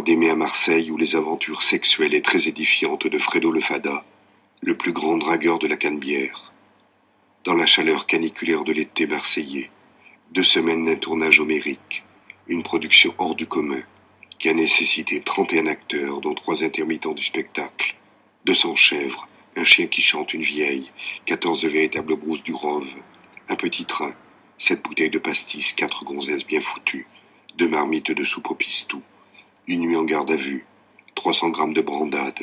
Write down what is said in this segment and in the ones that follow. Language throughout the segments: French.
d'Aimé à Marseille ou les aventures sexuelles et très édifiantes de Fredo le Fada, le plus grand dragueur de la Canebière. Dans la chaleur caniculaire de l'été marseillais, 2 semaines d'un tournage homérique, une production hors du commun, qui a nécessité 31 acteurs, dont 3 intermittents du spectacle, 200 chèvres, un chien qui chante une vieille, 14 véritables brousses du Rove, un petit train, 7 bouteilles de pastis, 4 gonzesses bien foutues, 2 marmites de soupe au pistou, une nuit en garde à vue, 300 grammes de brandade,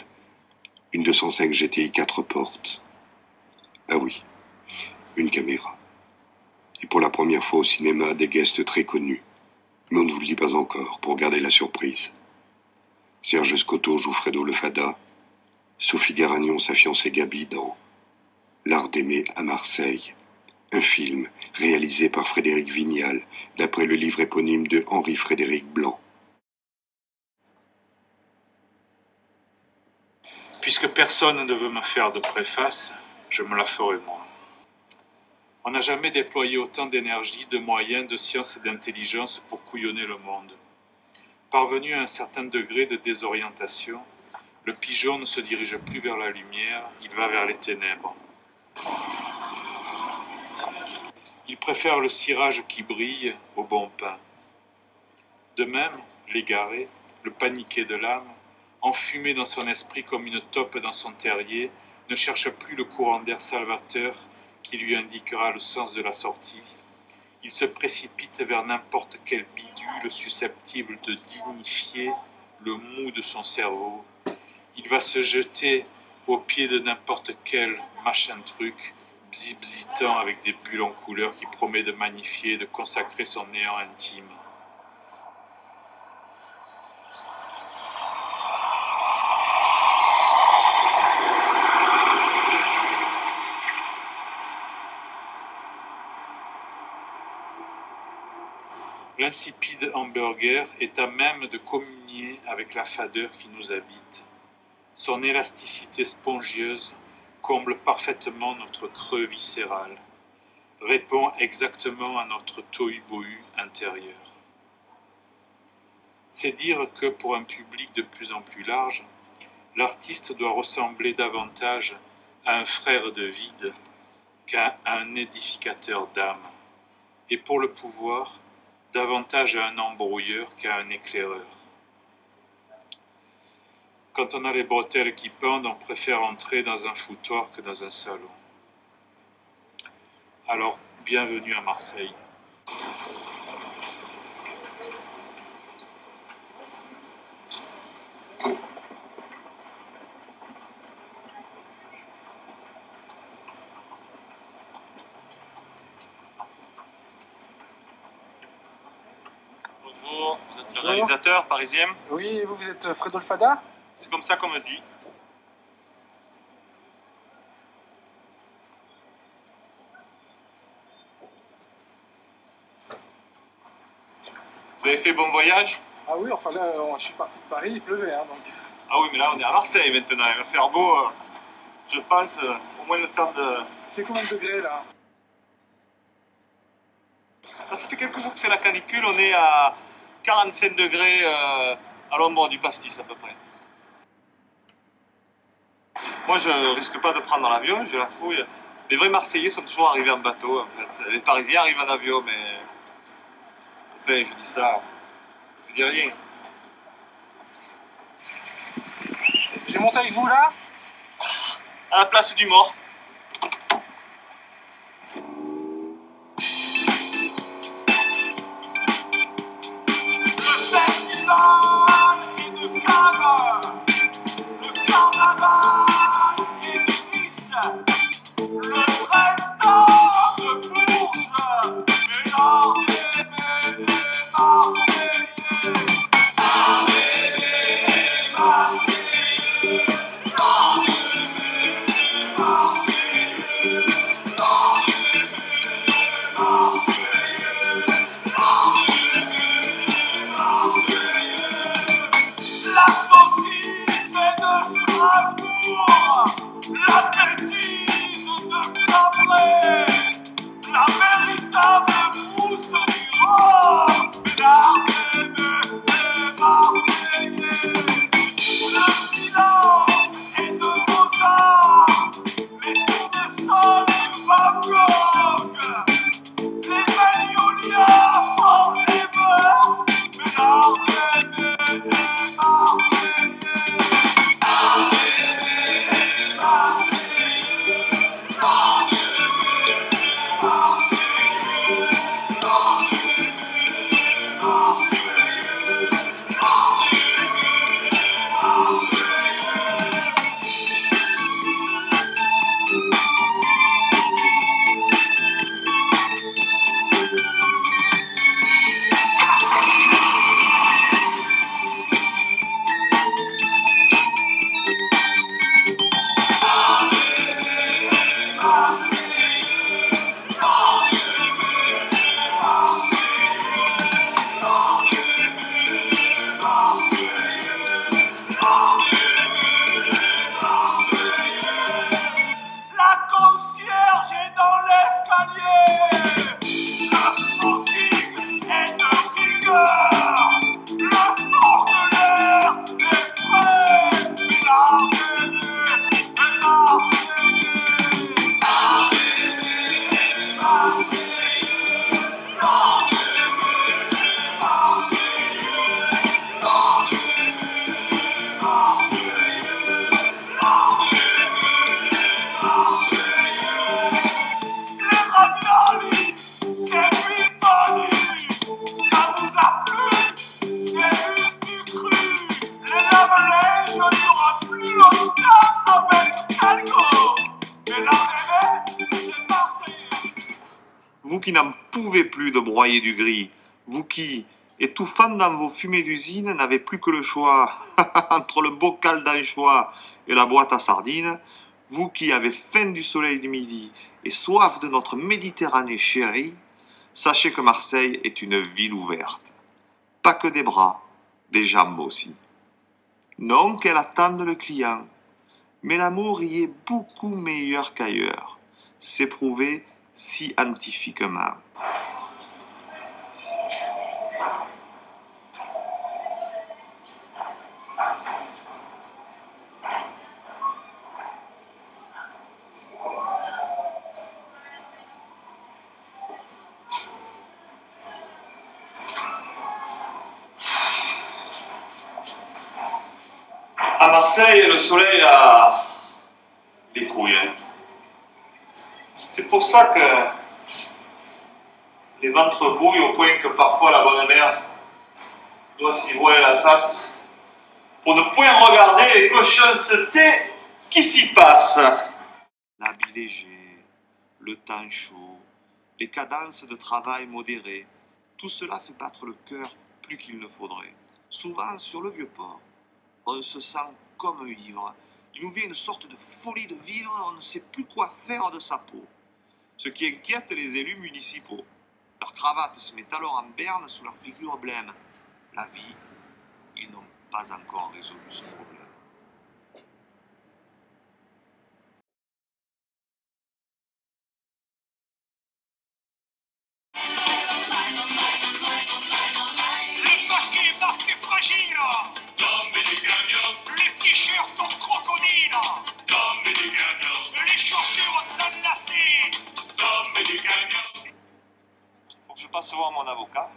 une 205 GTI 4 portes. Ah oui, une caméra. Et pour la première fois au cinéma, des guests très connus. Mais on ne vous le dit pas encore, pour garder la surprise. Serge Scotto joue Fredo le Fada, Sophie Garagnon, sa fiancée Gabi, dans L'Art d'aimer à Marseille, un film réalisé par Frédéric Vignal, d'après le livre éponyme de Henri-Frédéric Blanc. Puisque personne ne veut me faire de préface, je me la ferai moi. On n'a jamais déployé autant d'énergie, de moyens, de science et d'intelligence pour couillonner le monde. Parvenu à un certain degré de désorientation, le pigeon ne se dirige plus vers la lumière, il va vers les ténèbres. Il préfère le cirage qui brille au bon pain. De même, l'égaré, le paniqué de l'âme, enfumé dans son esprit comme une taupe dans son terrier, ne cherche plus le courant d'air salvateur qui lui indiquera le sens de la sortie. Il se précipite vers n'importe quel bidule susceptible de dignifier le mou de son cerveau. Il va se jeter au pied de n'importe quel machin truc, bzibzitant avec des bulles en couleur qui promet de magnifier et de consacrer son néant intime. L'insipide hamburger est à même de communier avec la fadeur qui nous habite. Son élasticité spongieuse comble parfaitement notre creux viscéral, répond exactement à notre tohu-bohu intérieur. C'est dire que pour un public de plus en plus large, l'artiste doit ressembler davantage à un frère de vide qu'à un édificateur d'âme, et pour le pouvoir, davantage à un embrouilleur qu'à un éclaireur. Quand on a les bretelles qui pendent, on préfère entrer dans un foutoir que dans un salon. Alors, bienvenue à Marseille. Bonjour, vous êtes le réalisateur parisien? Oui, vous êtes Fredo le Fada? C'est comme ça qu'on me dit. Vous avez fait bon voyage? Ah oui, enfin là, je suis parti de Paris, il pleuvait, hein, donc... Ah oui, mais là on est à Marseille maintenant, il va faire beau, je pense, au moins le temps de... Il fait combien de degrés, là? Ah, ça fait quelques jours que c'est la canicule, on est à 45 degrés à l'ombre du pastis à peu près. Moi je risque pas de prendre l'avion, j'ai la trouille. Les vrais Marseillais sont toujours arrivés en bateau en fait. Les Parisiens arrivent en avion, mais... Enfin, je dis ça, je dis rien. J'ai monté avec vous, là? À la place du mort. Marseille. qui n'en pouvez plus de broyer du gris, vous qui, étouffant dans vos fumées d'usine, n'avez plus que le choix entre le bocal d'anchois et la boîte à sardines, vous qui avez faim du soleil du midi et soif de notre Méditerranée chérie, sachez que Marseille est une ville ouverte. Pas que des bras, des jambes aussi. Non qu'elle attende le client, mais l'amour y est beaucoup meilleur qu'ailleurs. C'est prouvé scientifiquement. À Marseille, le soleil a des couilles. C'est pour ça que les ventres bouillent au point que parfois la bonne mère doit s'y voiler la face pour ne point regarder les cochoncetés qui s'y passent. L'habit léger, le temps chaud, les cadences de travail modérées, tout cela fait battre le cœur plus qu'il ne faudrait. Souvent, sur le vieux port, on se sent comme ivre. Il nous vient une sorte de folie de vivre, on ne sait plus quoi faire de sa peau. Ce qui inquiète les élus municipaux. Leur cravate se met alors en berne sous leur figure blême. La vie, ils n'ont pas encore résolu ce problème. Le paquet marqué fragile. Tombe du camion. Les t-shirts en crocodile. Tombe du camion. Les chaussures sans lacets. Tombe du camion. Faut que je passe voir mon avocat.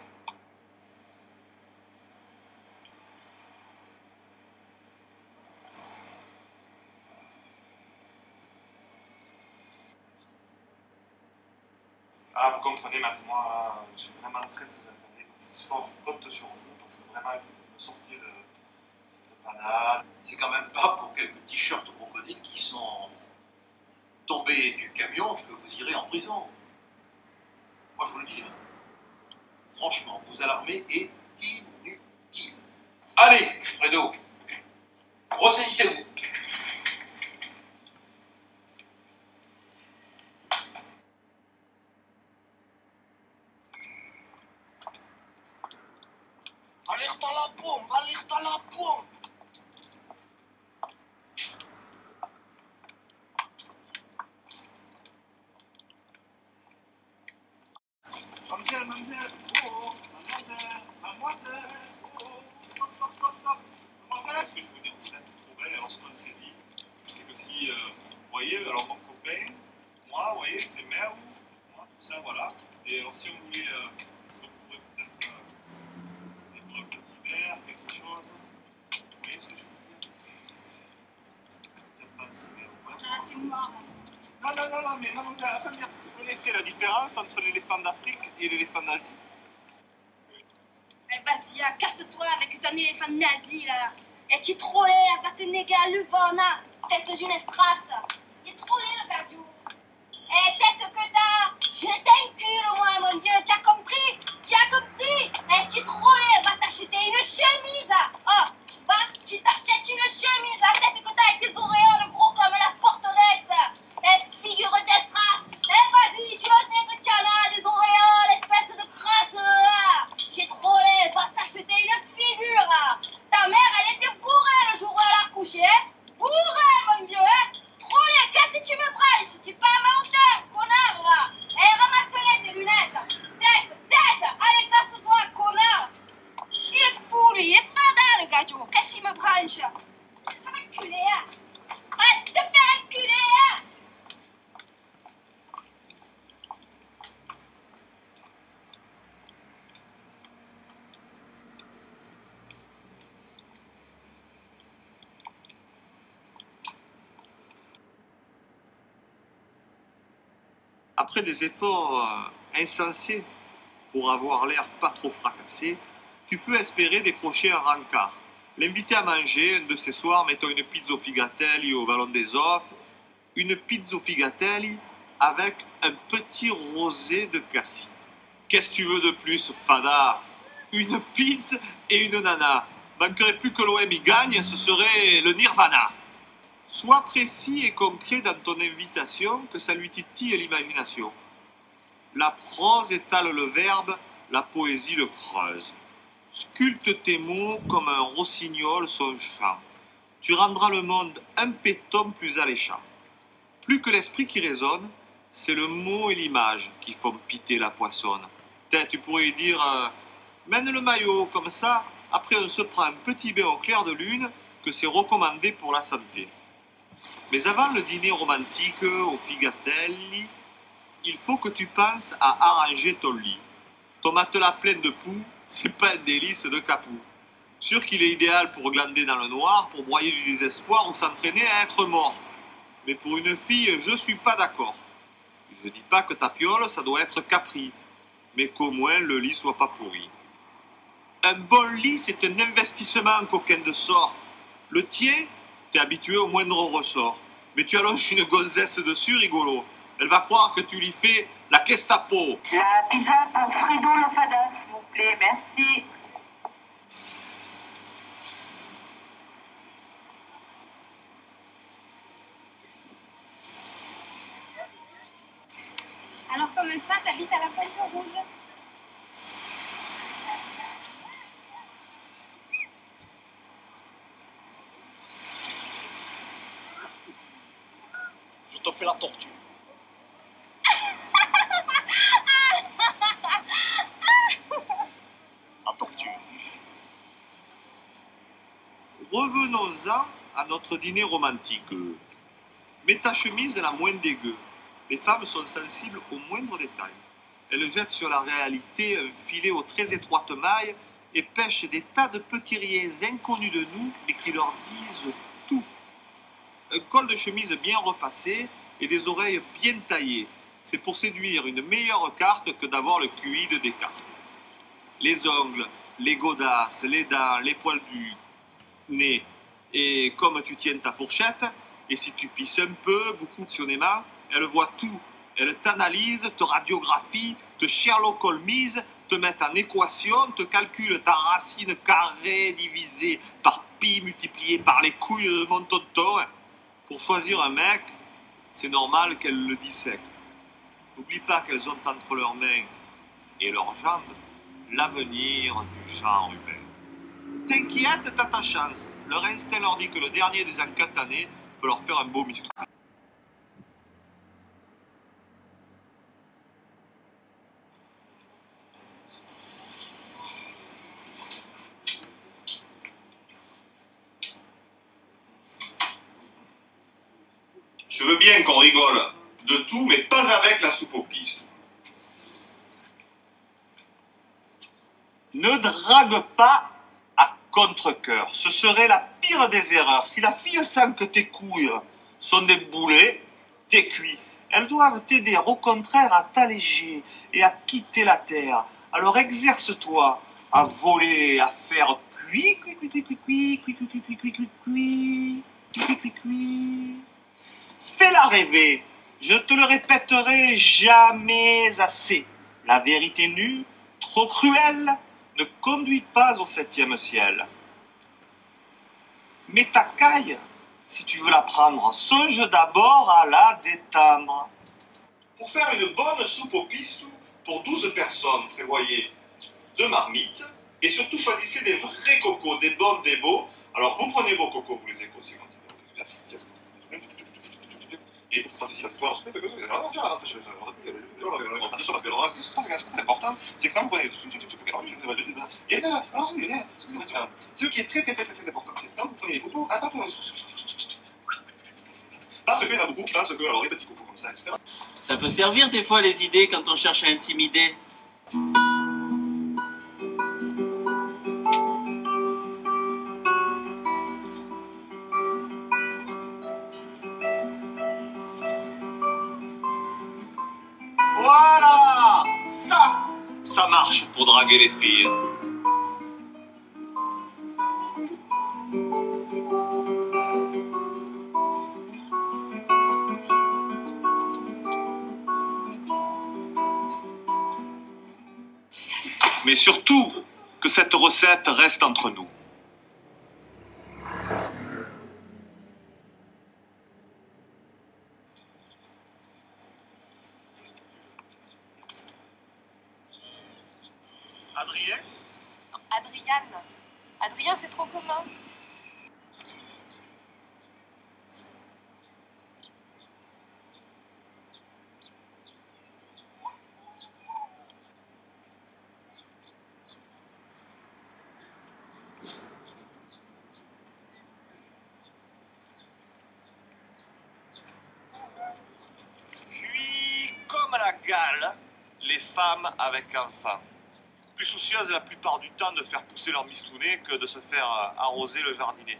Ah, vous comprenez maintenant, là, je suis vraiment très affecté par cette histoire. Je compte sur vous parce que vraiment, il faut que vous me sortiez de cette panade. C'est quand même pas pour quelques t-shirts crocodiles qui sont tombés du camion que vous irez en prison. Moi, je vous le dis. Hein. Franchement, vous alarmer est inutile. Allez, Fredo, ressaisissez-vous. Alerte à la bombe, alerte à la bombe. Mademoiselle, oh, mademoiselle, oh, stop, stop, stop, stop. Mademoiselle, ce que je veux dire, vous êtes trop belle, alors ce qu'on s'est dit, c'est que si, vous voyez, alors mon copain, moi, vous voyez, c'est mère, moi, tout ça, voilà. Et alors si on voulait, est-ce qu'on pourrait peut-être prendre un petit verre, quelque chose, vous voyez ce que je veux dire? Peut-être pas si mère, ouais. Ah, c'est moi. Non, mais mademoiselle, attendez, vous connaissez la différence entre l'éléphant d'Afrique et l'éléphant d'Asie? Mais vas-y, casse-toi avec ton éléphant nazi là. Et tu trop laid, va te néguer à Lubana, tête jeunesse trace. Il est trop laid le cardio. Eh, tête que t'as, je t'incule moi, mon Dieu, tu as compris? Tu as compris? Eh, tu trop laid, va t'acheter une chemise. Oh, tu vois, tu t'achètes une chemise, la tête que t'as avec tes auréoles gros comme la portelex. Eh, figure d'estras. Eh, vas-y, tu le sais que tu en as des auréoles, espèce de crasse. Tu es trop laid, va t'acheter une figure. Ta mère, elle était bourrée le jour où elle a couché. Bourrée, mon Dieu. Trop laid, qu'est-ce que tu me branches? Tu es pas à ma hauteur, connard, là. Eh, ramasse-les tes lunettes. Tête, allez, casse-toi, connard. Il est fou, lui, il est fada, le gajo. Qu'est-ce qu'il me branche? Va te faire enculer, hein. Va te faire enculer, hein. Après des efforts insensés pour avoir l'air pas trop fracassé, tu peux espérer décrocher un rencard. L'inviter à manger un de ces soirs, mettons une pizza figatelli au Vallon des Offres, une pizza figatelli avec un petit rosé de cassis. Qu'est-ce que tu veux de plus, Fada? Une pizza et une nana. Manquerait plus que l'OM y gagne, ce serait le nirvana. Sois précis et concret dans ton invitation, que ça lui titille l'imagination. La prose étale le verbe, la poésie le creuse. Sculpte tes mots comme un rossignol son chant. Tu rendras le monde un pétome plus alléchant. Plus que l'esprit qui résonne, c'est le mot et l'image qui font piter la poissonne. Tu pourrais dire mène le maillot comme ça, après on se prend un petit bain au clair de lune, que c'est recommandé pour la santé. Mais avant le dîner romantique au figatelli, il faut que tu penses à arranger ton lit. Ton matelas plein de poux, c'est pas un délice de capou. Sûr qu'il est idéal pour glander dans le noir, pour broyer du désespoir ou s'entraîner à être mort. Mais pour une fille, je suis pas d'accord. Je dis pas que ta piole, ça doit être capri, mais qu'au moins le lit soit pas pourri. Un bon lit, c'est un investissement qu'aucun de sort. Le tien, t'es habitué au moindre ressort. Mais tu allonges une gonzesse dessus, rigolo. Elle va croire que tu lui fais la Gestapo. La pizza pour Fredo le Fada, s'il vous plaît, merci. Alors comme ça, t'habites à la Pointe Rouge? Je te fais la tortue. La tortue. Revenons-en à notre dîner romantique. Mets ta chemise la moins dégueu. Les femmes sont sensibles aux moindres détails. Elles jettent sur la réalité un filet aux très étroites mailles et pêchent des tas de petits riens inconnus de nous, mais qui leur disent tout. Un col de chemise bien repassé et des oreilles bien taillées. C'est pour séduire une meilleure carte que d'avoir le QI de Descartes. Les ongles, les godasses, les dents, les poils du nez. Et comme tu tiens ta fourchette, et si tu pisses un peu, beaucoup passionnément, elle voit tout. Elle t'analyse, te radiographie, te Sherlock Holmes, te met en équation, te calcule ta racine carrée divisée par pi multiplié par les couilles de mon tonton. Pour choisir un mec, c'est normal qu'elle le dissèque. N'oublie pas qu'elles ont entre leurs mains et leurs jambes l'avenir du genre humain. T'inquiète, t'as ta chance. Leur instinct leur dit que le dernier des encatanés peut leur faire un beau mistou. Je veux bien qu'on rigole de tout, mais pas avec la soupe aux pistes. Ne drague pas à contre-cœur. Ce serait la pire des erreurs. Si la fille sent que tes couilles sont des boulets, t'es cuit. Elles doivent t'aider au contraire à t'alléger et à quitter la terre. Alors exerce-toi à voler, à faire cuit, cuit, cuit, cuit, cuit, cuit, cuit, cuit, cuit, cuit, cuit, cuit, cuit, cuit, cuit. Fais-la rêver. Je te le répéterai jamais assez. La vérité nue, trop cruelle, ne conduit pas au 7e ciel. Mais ta caille, si tu veux la prendre, songe d'abord à la détendre. Pour faire une bonne soupe aux pistes, pour 12 personnes, prévoyez 2 marmites, et surtout choisissez des vrais cocos, des bons, des beaux. Alors vous prenez vos cocos, vous les écossez comme ça. Et il faut que ça fasse ici la victoire. Ce qui est très très très très important, c'est quand vous prenez les cocos, parce qu'il y en a beaucoup qui pensent que, alors les petits cocos comme ça, etc. Ça peut servir des fois les idées quand on cherche à intimider. Voilà, ça marche pour draguer les filles. Mais surtout, que cette recette reste entre nous. Adrien? Adriane. Adrien, c'est trop commun. Puis, comme à la gale, les femmes avec enfants. Plus soucieuses la plupart du temps de faire pousser leur mistounet que de se faire arroser le jardinet.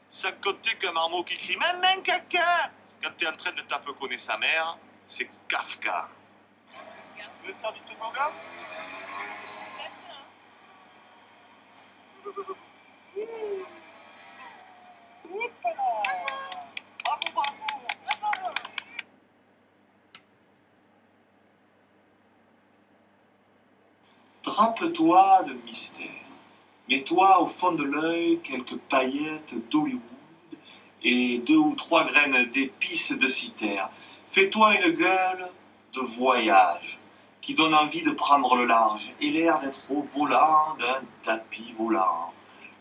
Sans compter qu'un marmot qui crie « Maman, caca !» quand t'es en train de tapeconner sa mère, c'est Kafka. Tu veux faire du toboggan? Drape-toi de mystère. Mets-toi au fond de l'œil quelques paillettes d'Hollywood et 2 ou 3 graines d'épices de citer. Fais-toi une gueule de voyage qui donne envie de prendre le large et l'air d'être au volant d'un tapis volant.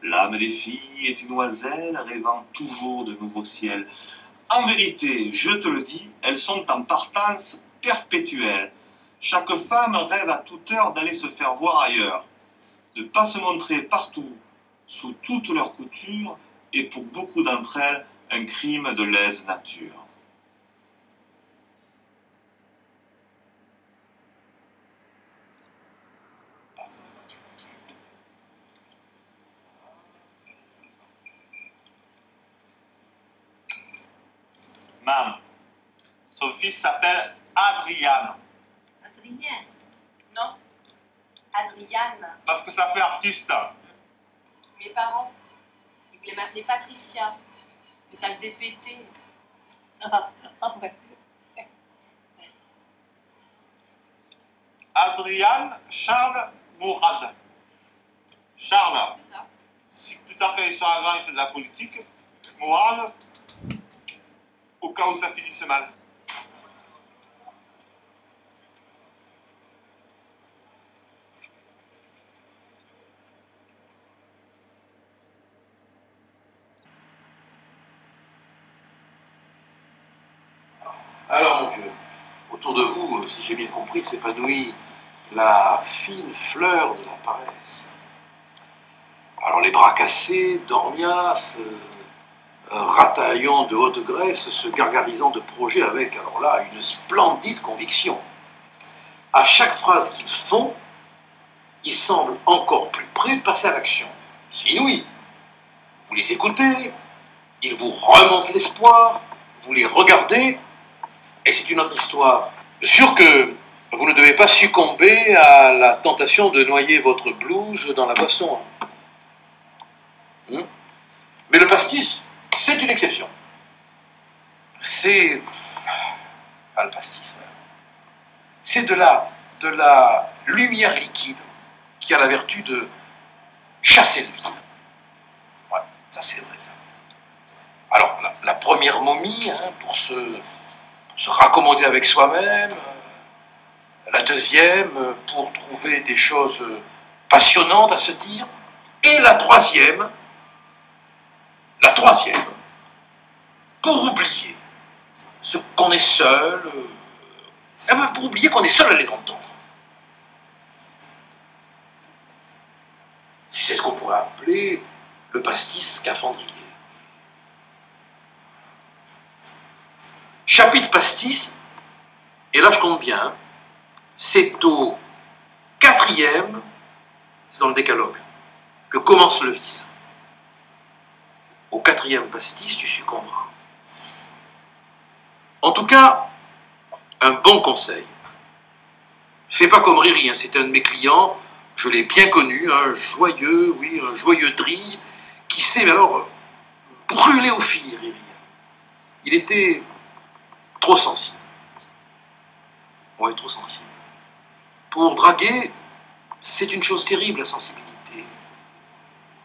L'âme des filles est une oiselle rêvant toujours de nouveaux ciels. En vérité, je te le dis, elles sont en partance perpétuelle. Chaque femme rêve à toute heure d'aller se faire voir ailleurs, de ne pas se montrer partout, sous toutes leurs coutures, et pour beaucoup d'entre elles, un crime de lèse-nature. Maman, son fils s'appelle Adrian. Adrien. Non. Adriane. Parce que ça fait artiste. Mes parents, ils voulaient m'appeler Patricia. Mais ça faisait péter. Ouais. Adrian Charles Mourad. Charles, C'est ça. si plus tard quand il sera grand, il fait de la politique, Mourad, au cas où ça finisse mal. Alors, mon vieux, autour de vous, si j'ai bien compris, s'épanouit la fine fleur de la paresse. Alors, les bras cassés, dormias, rataillant de haute graisse, se gargarisant de projets avec, alors là, une splendide conviction. À chaque phrase qu'ils font, ils semblent encore plus près de passer à l'action. C'est inouï. Vous les écoutez, ils vous remontent l'espoir, vous les regardez, et c'est une autre histoire. Sûr que vous ne devez pas succomber à la tentation de noyer votre blouse dans la boisson. Mais le pastis, c'est une exception. C'est... pas le pastis. C'est de la lumière liquide qui a la vertu de chasser le vide. Ouais, ça c'est vrai ça. Alors, la première momie, pour se raccommoder avec soi-même, la deuxième pour trouver des choses passionnantes à se dire, et la troisième pour oublier ce qu'on est seul, pour oublier qu'on est seul à les entendre. C'est ce qu'on pourrait appeler le pastis scaphandrier. Chapitre pastis, et là je compte bien, c'est au 4e, c'est dans le décalogue, que commence le vice. Au 4e pastis, tu succomberas. En tout cas, un bon conseil. Fais pas comme Riri, c'est un de mes clients, je l'ai bien connu, un joyeux drille, qui sait, mais alors, brûler au fil, Riri. Il était trop sensible. Ouais, trop sensible. Pour draguer, C'est une chose terrible, la sensibilité.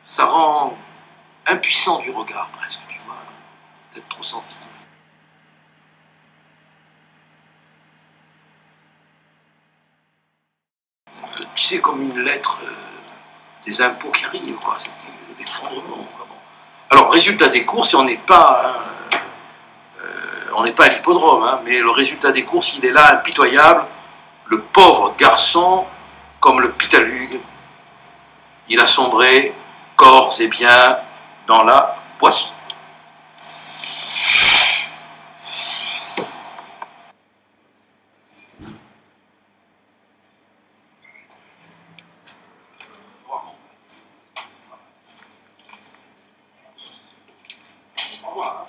Ça rend impuissant du regard, presque, tu vois, d'être trop sensible. Tu sais, comme une lettre des impôts qui arrivent, quoi. C'est l'effondrement. Alors, résultat des courses, et on n'est pas à l'hippodrome, hein, mais le résultat des courses, il est là, impitoyable. Le pauvre garçon, comme le pitalugue, il a sombré, corps et biens, dans la boisson. Au revoir.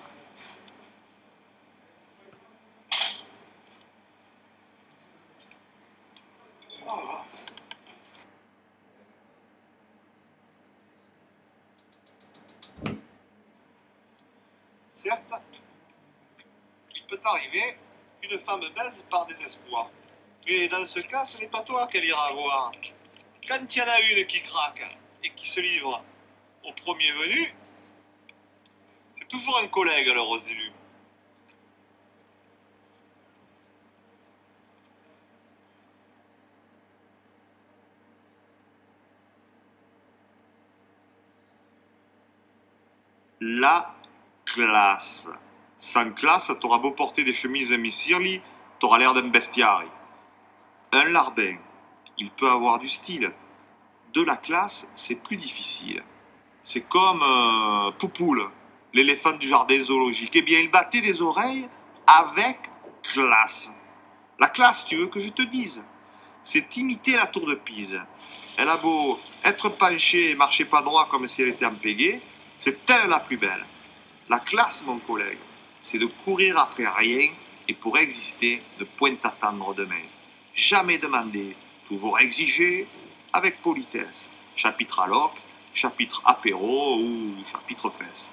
Certes, il peut arriver qu'une femme baise par désespoir. Mais dans ce cas, ce n'est pas toi qu'elle ira voir. Quand il y en a une qui craque et qui se livre au premier venu, c'est toujours un collègue, l'heureux élu. La classe. Sans classe, t'auras beau porter des chemises mi-cirli, t'auras l'air d'un bestiari. Un larbin, il peut avoir du style. De la classe, c'est plus difficile. C'est comme Poupoule, l'éléphant du jardin zoologique. Eh bien, il battait des oreilles avec classe. La classe, tu veux que je te dise, c'est imiter la tour de Pise. Elle a beau être penchée et marcher pas droit comme si elle était en pégée, c'est elle la plus belle. La classe, mon collègue, c'est de courir après rien et pour exister, de point attendre demain. Jamais demander, toujours exiger, avec politesse. Chapitre alloc, chapitre apéro ou chapitre fesses.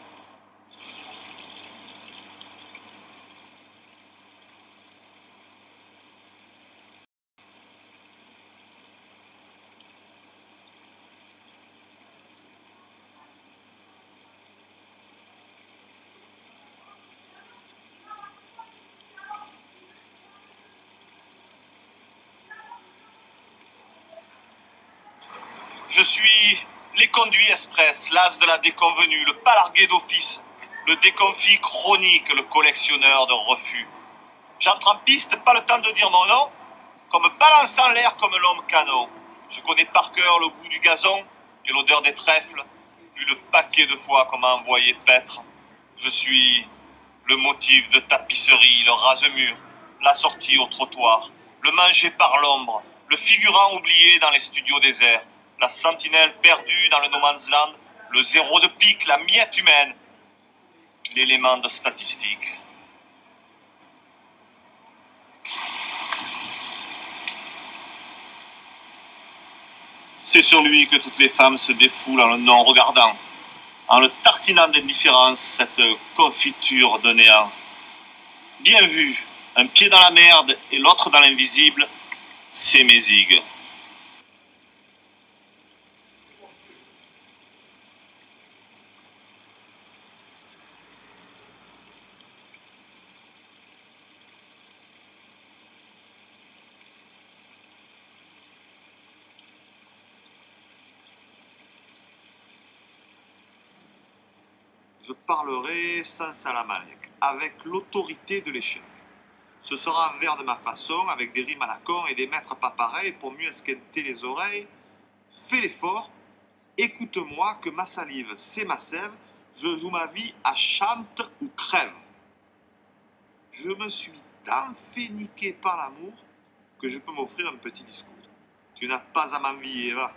Je suis l'éconduit express, l'as de la déconvenue, le palargué d'office, le déconfit chronique, le collectionneur de refus. J'entre en piste, pas le temps de dire mon nom, comme balançant l'air comme l'homme canon. Je connais par cœur le goût du gazon et l'odeur des trèfles, vu le paquet de fois qu'on m'a envoyé paître. Je suis le motif de tapisserie, le rase-mur, la sortie au trottoir, le manger par l'ombre, le figurant oublié dans les studios déserts, la sentinelle perdue dans le no man's land, le zéro de pique, la miette humaine, l'élément de statistique. C'est sur lui que toutes les femmes se défoulent en le non-regardant, en le tartinant d'indifférence, cette confiture de néant. Bien vu, un pied dans la merde et l'autre dans l'invisible, c'est Mézig. Je parlerai sans salamalek, avec l'autorité de l'échec. Ce sera un vers de ma façon, avec des rimes à la con et des maîtres pas pareils pour mieux esquinter les oreilles. Fais l'effort, écoute-moi que ma salive, c'est ma sève, je joue ma vie à chante ou crève. Je me suis tant fait niquer par l'amour que je peux m'offrir un petit discours. Tu n'as pas à m'envier, va.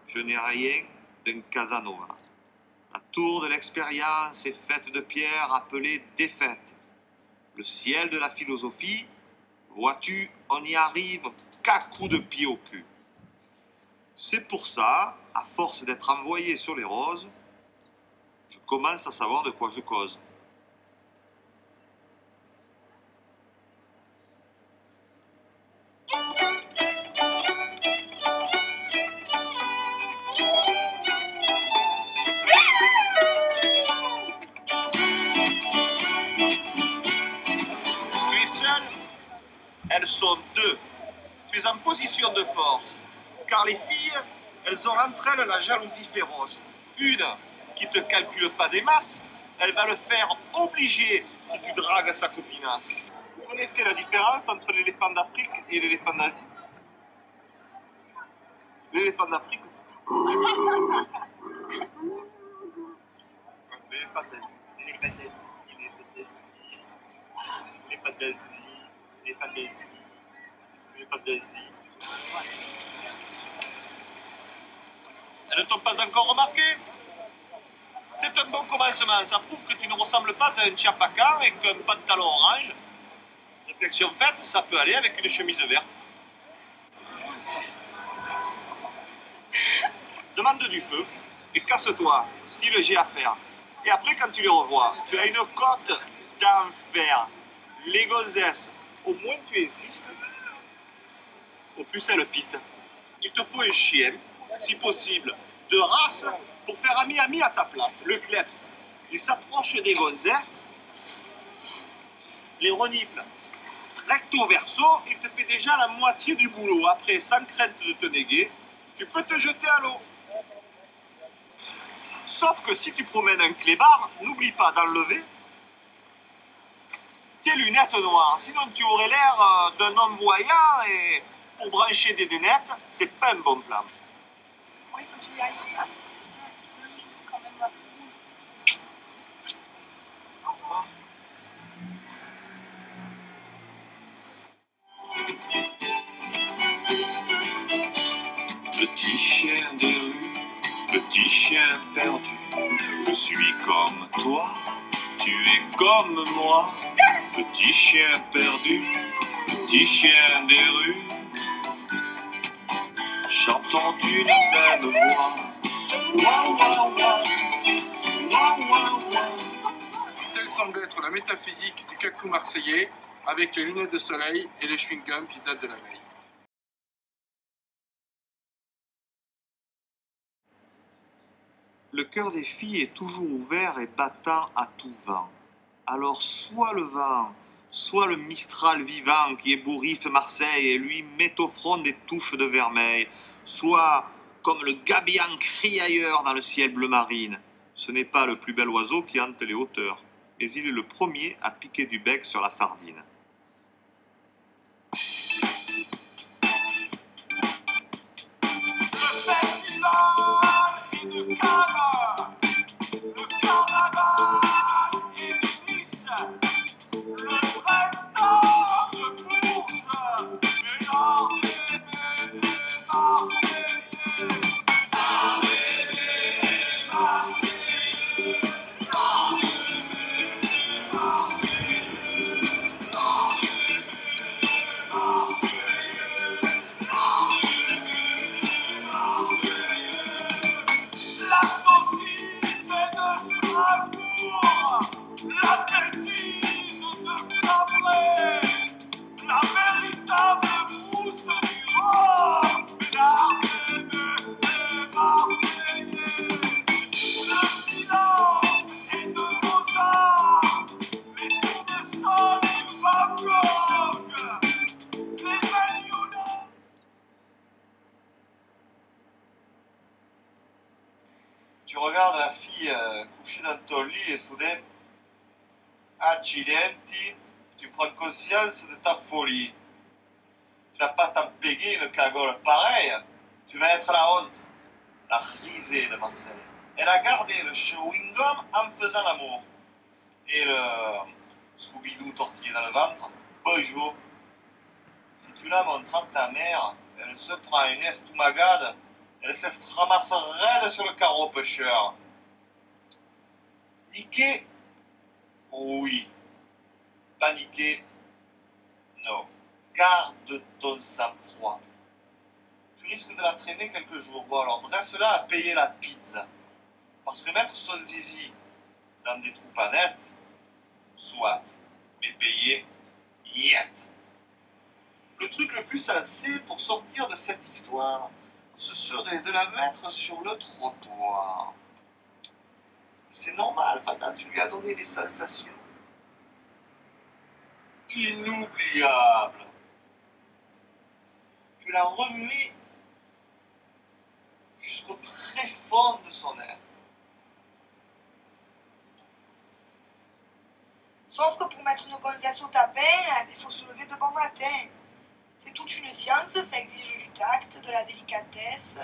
Je n'ai rien d'un Casanova. La tour de l'expérience est faite de pierres appelées défaites. Le ciel de la philosophie, vois-tu, on n'y arrive qu'à coups de pied au cul. C'est pour ça, à force d'être envoyé sur les roses, je commence à savoir de quoi je cause. sont deux. Tu es en position de force. Car les filles, elles ont entre elles la jalousie féroce. Une qui te calcule pas des masses, elle va le faire obligé si tu dragues sa copinasse. Vous connaissez la différence entre l'éléphant d'Afrique et l'éléphant d'Asie? L'éléphant d'Afrique. L'éléphant d'Asie. Elles ne t'ont pas encore remarqué? C'est un bon commencement, ça prouve que tu ne ressembles pas à un tchapacan et qu'un pantalon orange. Réflexion faite, ça peut aller avec une chemise verte. Demande du feu et casse-toi, style j'ai à faire. Et après, quand tu les revois, tu as une cote d'enfer. Les gonzesses, au moins tu insistes, au plus elles pitent. Il te faut un chien, si possible, de race, pour faire ami-ami à ta place, le kleps. Il s'approche des gonzesses, les renifle recto verso, il te fait déjà la moitié du boulot. Après, sans crainte de te néguer, tu peux te jeter à l'eau. Sauf que si tu promènes un clébard, n'oublie pas d'enlever tes lunettes noires. Sinon, tu aurais l'air d'un homme voyant et pour brancher des lunettes, c'est pas un bon plan. Oui, faut que j'y aille. Hein. Quand même un peu. Au revoir. Petit chien de rue, petit chien perdu, je suis comme toi, tu es comme moi. Petit chien perdu, petit chien des rues, chantons d'une même voix. Waouh, waouh, waouh, waouh, waouh, waouh. Telle semble être la métaphysique du cacou marseillais, avec les lunettes de soleil et les chewing-gums qui datent de la veille. Le cœur des filles est toujours ouvert et battant à tout vent. Alors soit le vent, soit le Mistral vivant qui ébouriffe Marseille et lui met au front des touches de vermeil, soit comme le gabian crie ailleurs dans le ciel bleu marine. Ce n'est pas le plus bel oiseau qui hante les hauteurs, mais il est le premier à piquer du bec sur la sardine. Le carnaval et de Nice, le printemps de Bourges, mélangé des Marseillais. Tu regardes la fille couchée dans ton lit et soudain, accidenti, tu prends conscience de ta folie. Tu vas pas t'en payer une cagole pareille, tu vas être la honte, la risée de Marseille. Elle a gardé le chewing-gum en faisant l'amour. Et le Scooby-Doo tortillé dans le ventre, bonjour. Si tu la montres à ta mère, elle se prend une estomagade. Elle se ramasse raide sur le carreau pêcheur. Niquer? Oui. Paniquer? Non. Garde ton sang-froid. Tu risques de la traîner quelques jours. Bon alors dresse-la à payer la pizza. Parce que mettre son zizi dans des trous pas nets, soit. Mais payer, yet. Le truc le plus sensé pour sortir de cette histoire, ce serait de la mettre sur le trottoir. C'est normal, Fata, tu lui as donné des sensations inoubliables. Tu l'as remué jusqu'au très fond de son être. Sauf que pour mettre une gonzesse au tapin, il faut se lever de bon matin. C'est toute une science, ça exige du tact, de la délicatesse,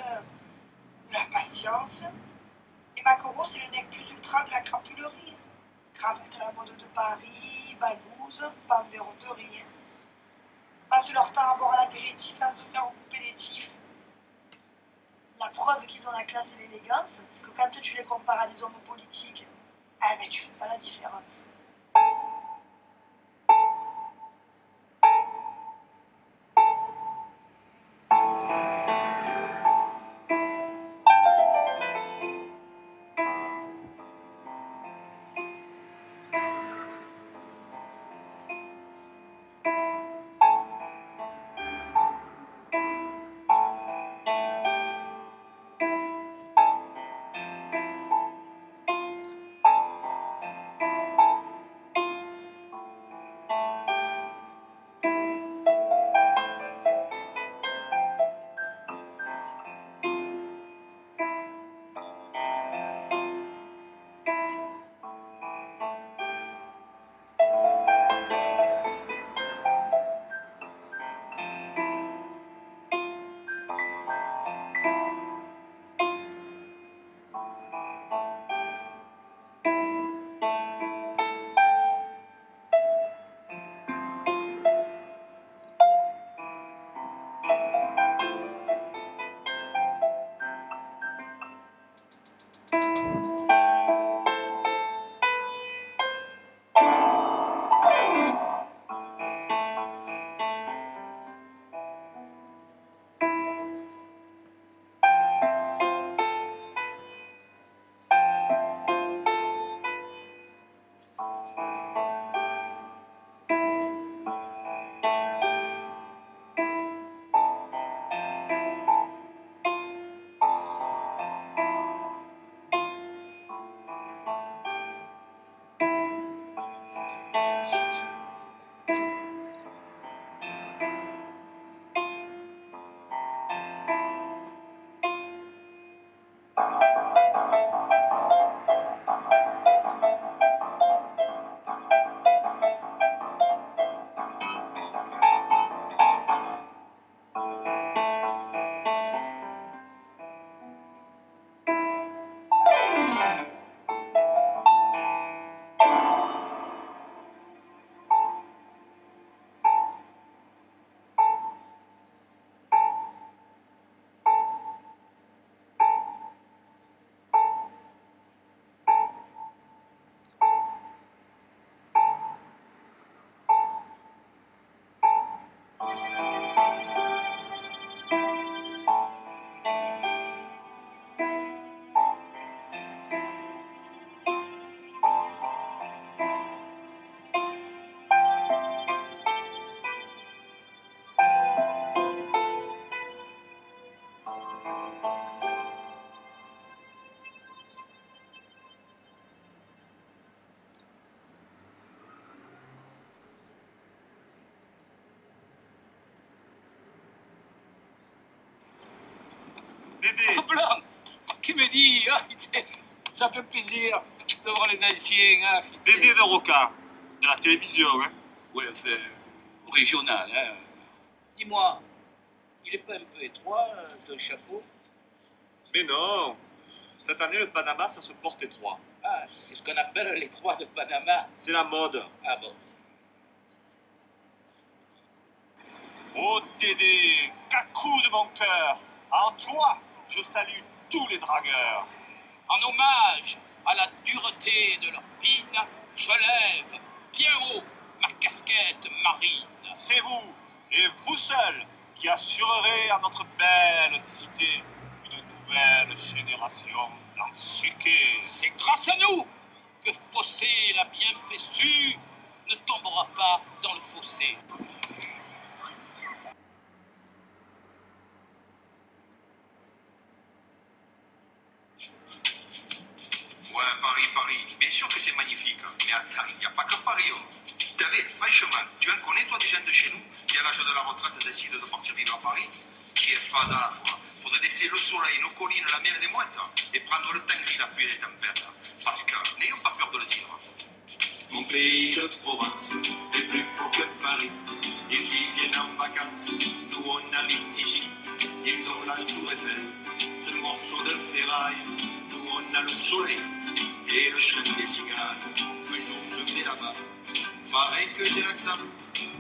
de la patience. Les maquereaux, c'est le nec plus ultra de la crapulerie. Cravate à la mode de Paris, bagouze, pas de verroterie. Passent leur temps à boire l'apéritif, à se faire couper les tifs. La preuve qu'ils ont la classe et l'élégance, c'est que quand tu les compares à des hommes politiques, eh ben tu fais pas la différence. Dédé. Oh, blanc, qui me dit, ah, ça fait plaisir de voir les anciens. Ah, Dédé de Roca, de la télévision, hein. Oui, enfin, régional, hein. Dis-moi, il est pas un peu étroit, ton chapeau? Mais non, cette année, le Panama, ça se porte étroit. Ah, c'est ce qu'on appelle l'étroit de Panama. C'est la mode. Ah bon. Oh Dédé, cacou de mon cœur, en toi, je salue tous les dragueurs. En hommage à la dureté de leur pine, je lève bien haut ma casquette marine. C'est vous, et vous seul, qui assurerez à notre belle cité une nouvelle génération d'ensuqués. C'est grâce à nous que Fossé l'a bien fait su, ne tombera pas dans le fossé. Ouais, Paris. Bien sûr que c'est magnifique. Mais attends, il n'y a pas que Paris. Oh. David, franchement, tu en connais toi des gens de chez nous qui à l'âge de la retraite décide de partir vivre à Paris, qui est fada à la fois. Faudrait laisser le soleil, nos collines, la mer et les mouettes, et prendre le temps gris, la pluie et les tempêtes. Parce que n'ayons pas peur de le dire. Mon pays de Provence est plus beau que Paris. Ils y viennent en vacances, nous on habite ici. Ils ont la tour Eiffel, ce morceau de ferraille. Nous on a le soleil et le chant des cigales. Un jour je vais là-bas, pareil que j'ai l'accent.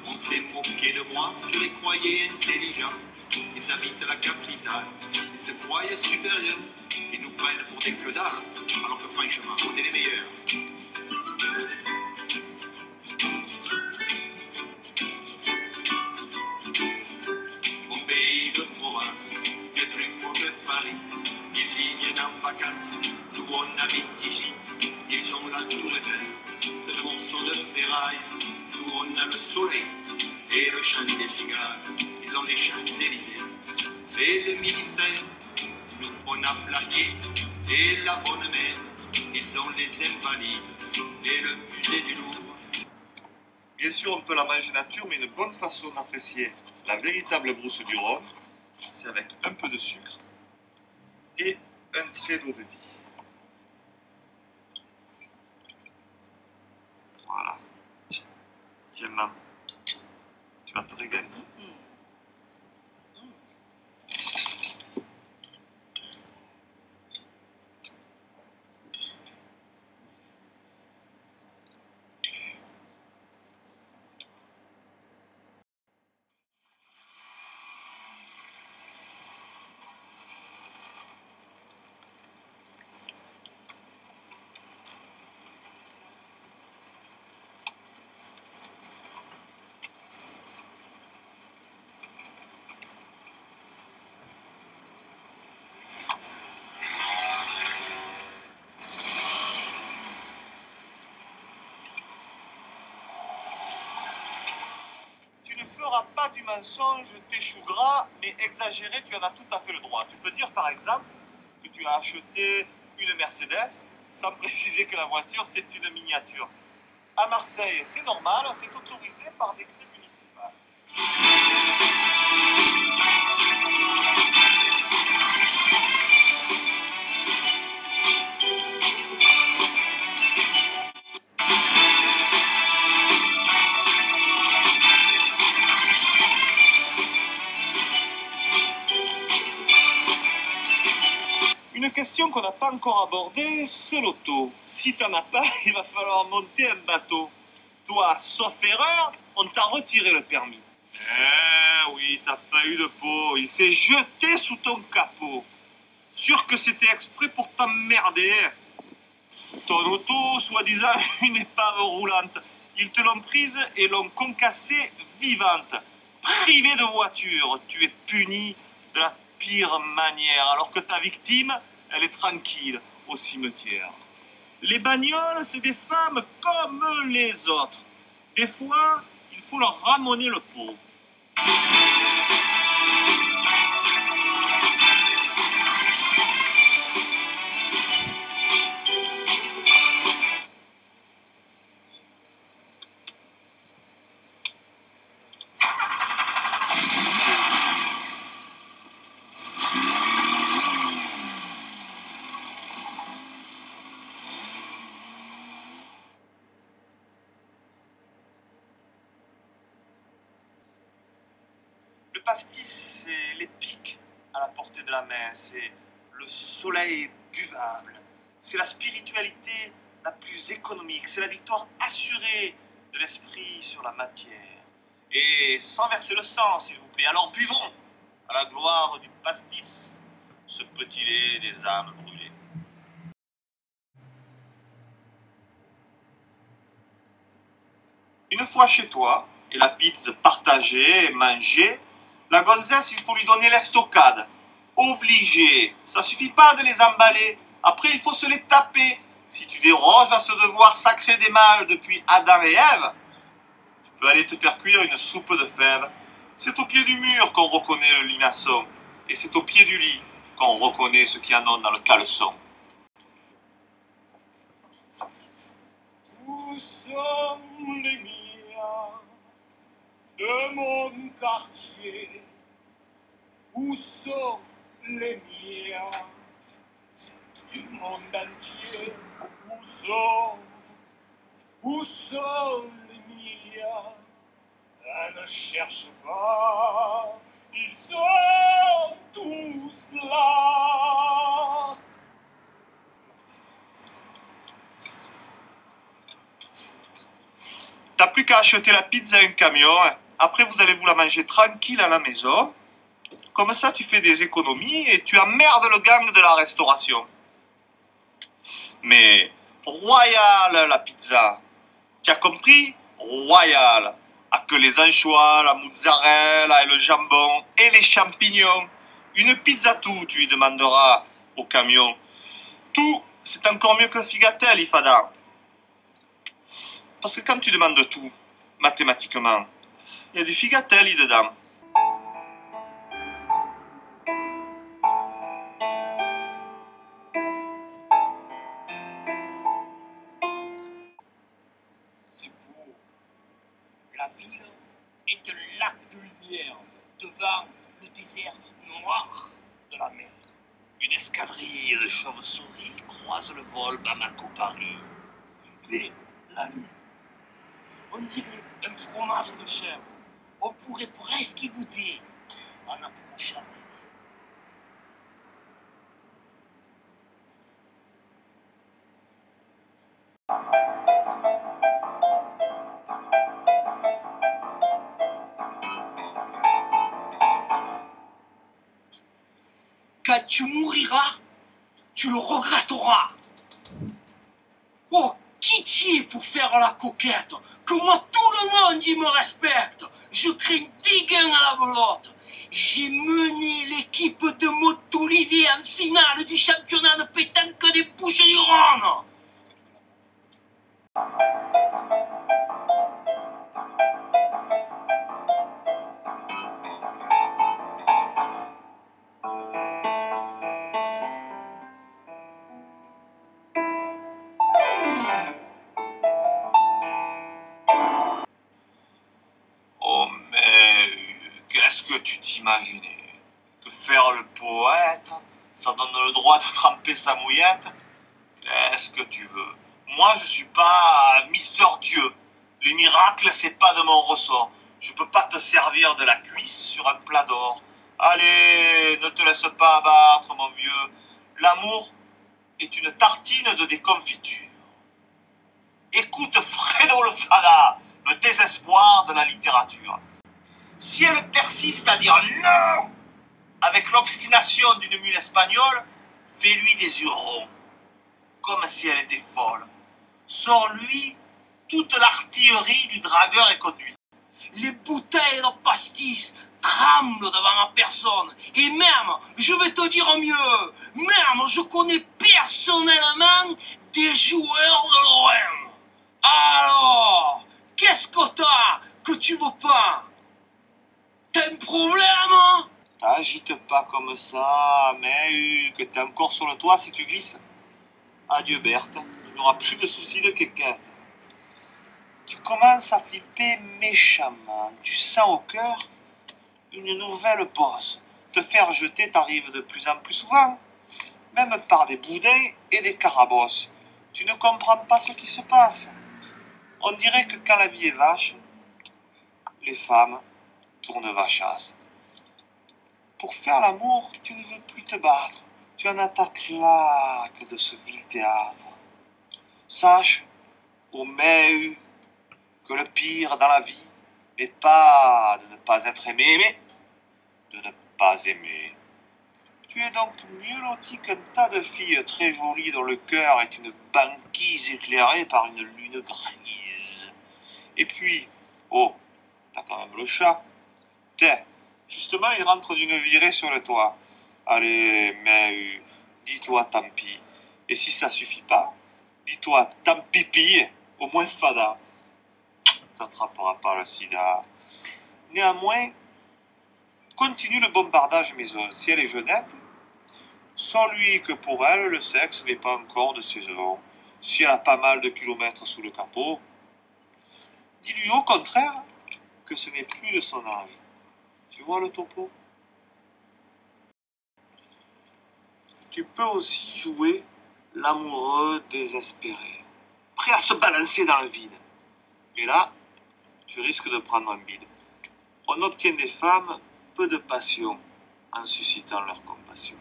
On s'est moqué de moi, je les croyais intelligents. Ils habitent la capitale, ils se croyaient supérieurs. Ils nous prennent pour des que dalle, alors que franchement, on est les meilleurs. Mon pays de Provence est plus beau que Paris. Ils y viennent en vacances, nous on habite ici. Ils ont la tour Eiffel, c'est le morceau de ferraille. Nous on a le soleil et le chant des cigales. Ils ont les Champs-Élysées et le ministère. Nous on a Plaqué et la Bonne Mère. Ils ont les Invalides et le musée du Louvre. Bien sûr, on peut la manger nature, mais une bonne façon d'apprécier la véritable brousse du Rhône, c'est avec un peu de sucre et un trait d'eau de vie. Voilà. Tiens, maman, tu vas te régaler. Tu ne feras pas du mensonge, tes choux gras, mais exagéré, tu en as tout à fait le droit. Tu peux dire par exemple que tu as acheté une Mercedes sans préciser que la voiture c'est une miniature. À Marseille, c'est normal, c'est autorisé par décret municipal. Une question qu'on n'a pas encore abordée, c'est l'auto. Si t'en as pas, il va falloir monter un bateau. Toi, sauf erreur, on t'a retiré le permis. Eh oui, t'as pas eu de peau. Il s'est jeté sous ton capot. Sûr que c'était exprès pour t'emmerder. Ton auto, soi-disant une épave roulante. Ils te l'ont prise et l'ont concassée vivante. Privé de voiture, tu es puni de la pire manière, alors que ta victime, elle est tranquille au cimetière. Les bagnoles, c'est des femmes comme les autres. Des fois, il faut leur ramener le pot. Le pastis, c'est les pics à la portée de la main, c'est le soleil buvable, c'est la spiritualité la plus économique, c'est la victoire assurée de l'esprit sur la matière. Et sans verser le sang, s'il vous plaît, alors buvons à la gloire du pastis, ce petit lait des âmes brûlées. Une fois chez toi, et la pizza partagée et mangée, la gonzesse, il faut lui donner l'estocade. Obligé. Ça suffit pas de les emballer. Après, il faut se les taper. Si tu déroges à ce devoir sacré des mâles depuis Adam et Ève, tu peux aller te faire cuire une soupe de fèves. C'est au pied du mur qu'on reconnaît le limaçon. Et c'est au pied du lit qu'on reconnaît ce qu'il y en a dans le caleçon. Où sont les miens? de mon quartier. Où sont les miens du monde entier? Où sont les miens? Ne cherche pas, ils sont tous là. T'as plus qu'à acheter la pizza à un camion. Après, vous allez vous la manger tranquille à la maison. Comme ça, tu fais des économies et tu emmerdes le gang de la restauration. Mais royal la pizza. Tu as compris? Royal. À que les anchois, la mozzarella et le jambon et les champignons. Une pizza tout, tu lui demanderas au camion. Tout, c'est encore mieux que Figatel, Ifada. Parce que quand tu demandes tout, mathématiquement, il y a du Figatel dedans. C'est beau. La ville est un lac de lumière devant le désert noir de la mer. Une escadrille de chauves-souris croise le vol Bamako-Paris. Et la nuit, on dirait un fromage de chèvre. On pourrait presque y goûter en approchant. Quand tu mouriras, tu le regretteras. Oh, qui tu es pour faire la coquette? Que moi tout le monde y me respecte. Je crains des gains à la belote. J'ai mené l'équipe de Montolivier en finale du championnat de pétanque des Bouches-du-Rhône. Oh mais qu'est-ce que tu t'imaginais? Que faire le poète, ça donne le droit de tremper sa mouillette? Qu'est-ce que tu veux? Moi je suis pas Mister Dieu. Les miracles c'est pas de mon ressort. Je peux pas te servir de la cuisse sur un plat d'or. Allez, ne te laisse pas abattre mon vieux. L'amour est une tartine de déconfiture. Écoute Fredo le Fada, le désespoir de la littérature. Si elle persiste à dire non, avec l'obstination d'une mule espagnole, fais-lui des yeux ronds, comme si elle était folle. Sors-lui toute l'artillerie du dragueur et conduit. Les bouteilles de pastis tremblent devant ma personne. Et même, je vais te dire mieux, même je connais personnellement des joueurs de l'OM. Alors, qu'est-ce que t'as que tu veux pas? T'as un problème? T'agite pas comme ça, mais que t'es encore sur le toit si tu glisses. Adieu Berthe, tu n'auras plus de soucis de quéquette. Tu commences à flipper méchamment. Tu sens au cœur une nouvelle bosse. Te faire jeter t'arrive de plus en plus souvent, même par des boudins et des carabosses. Tu ne comprends pas ce qui se passe. On dirait que quand la vie est vache, les femmes tournent vachasse. Pour faire l'amour, tu ne veux plus te battre. Tu en as ta claque de ce vil théâtre. Sache, ô Méhu, que le pire dans la vie n'est pas de ne pas être aimé, mais de ne pas aimer. Tu es donc mieux loti qu'un tas de filles très jolies dont le cœur est une banquise éclairée par une lune grise. Et puis, oh, t'as quand même le chat. Tiens, justement, il rentre d'une virée sur le toit. Allez, mais dis-toi tant pis. Et si ça suffit pas, dis-toi tant pis, au moins Fada. T'attraperas pas le sida. Néanmoins, continue le bombardage maison. Si elle est jeunette, sans-lui que pour elle, le sexe n'est pas encore de saison. Si elle a pas mal de kilomètres sous le capot, dis-lui au contraire que ce n'est plus de son âge. Tu vois le topo? Tu peux aussi jouer l'amoureux désespéré, prêt à se balancer dans le vide. Et là, tu risques de prendre un bide. On obtient des femmes peu de passion en suscitant leur compassion.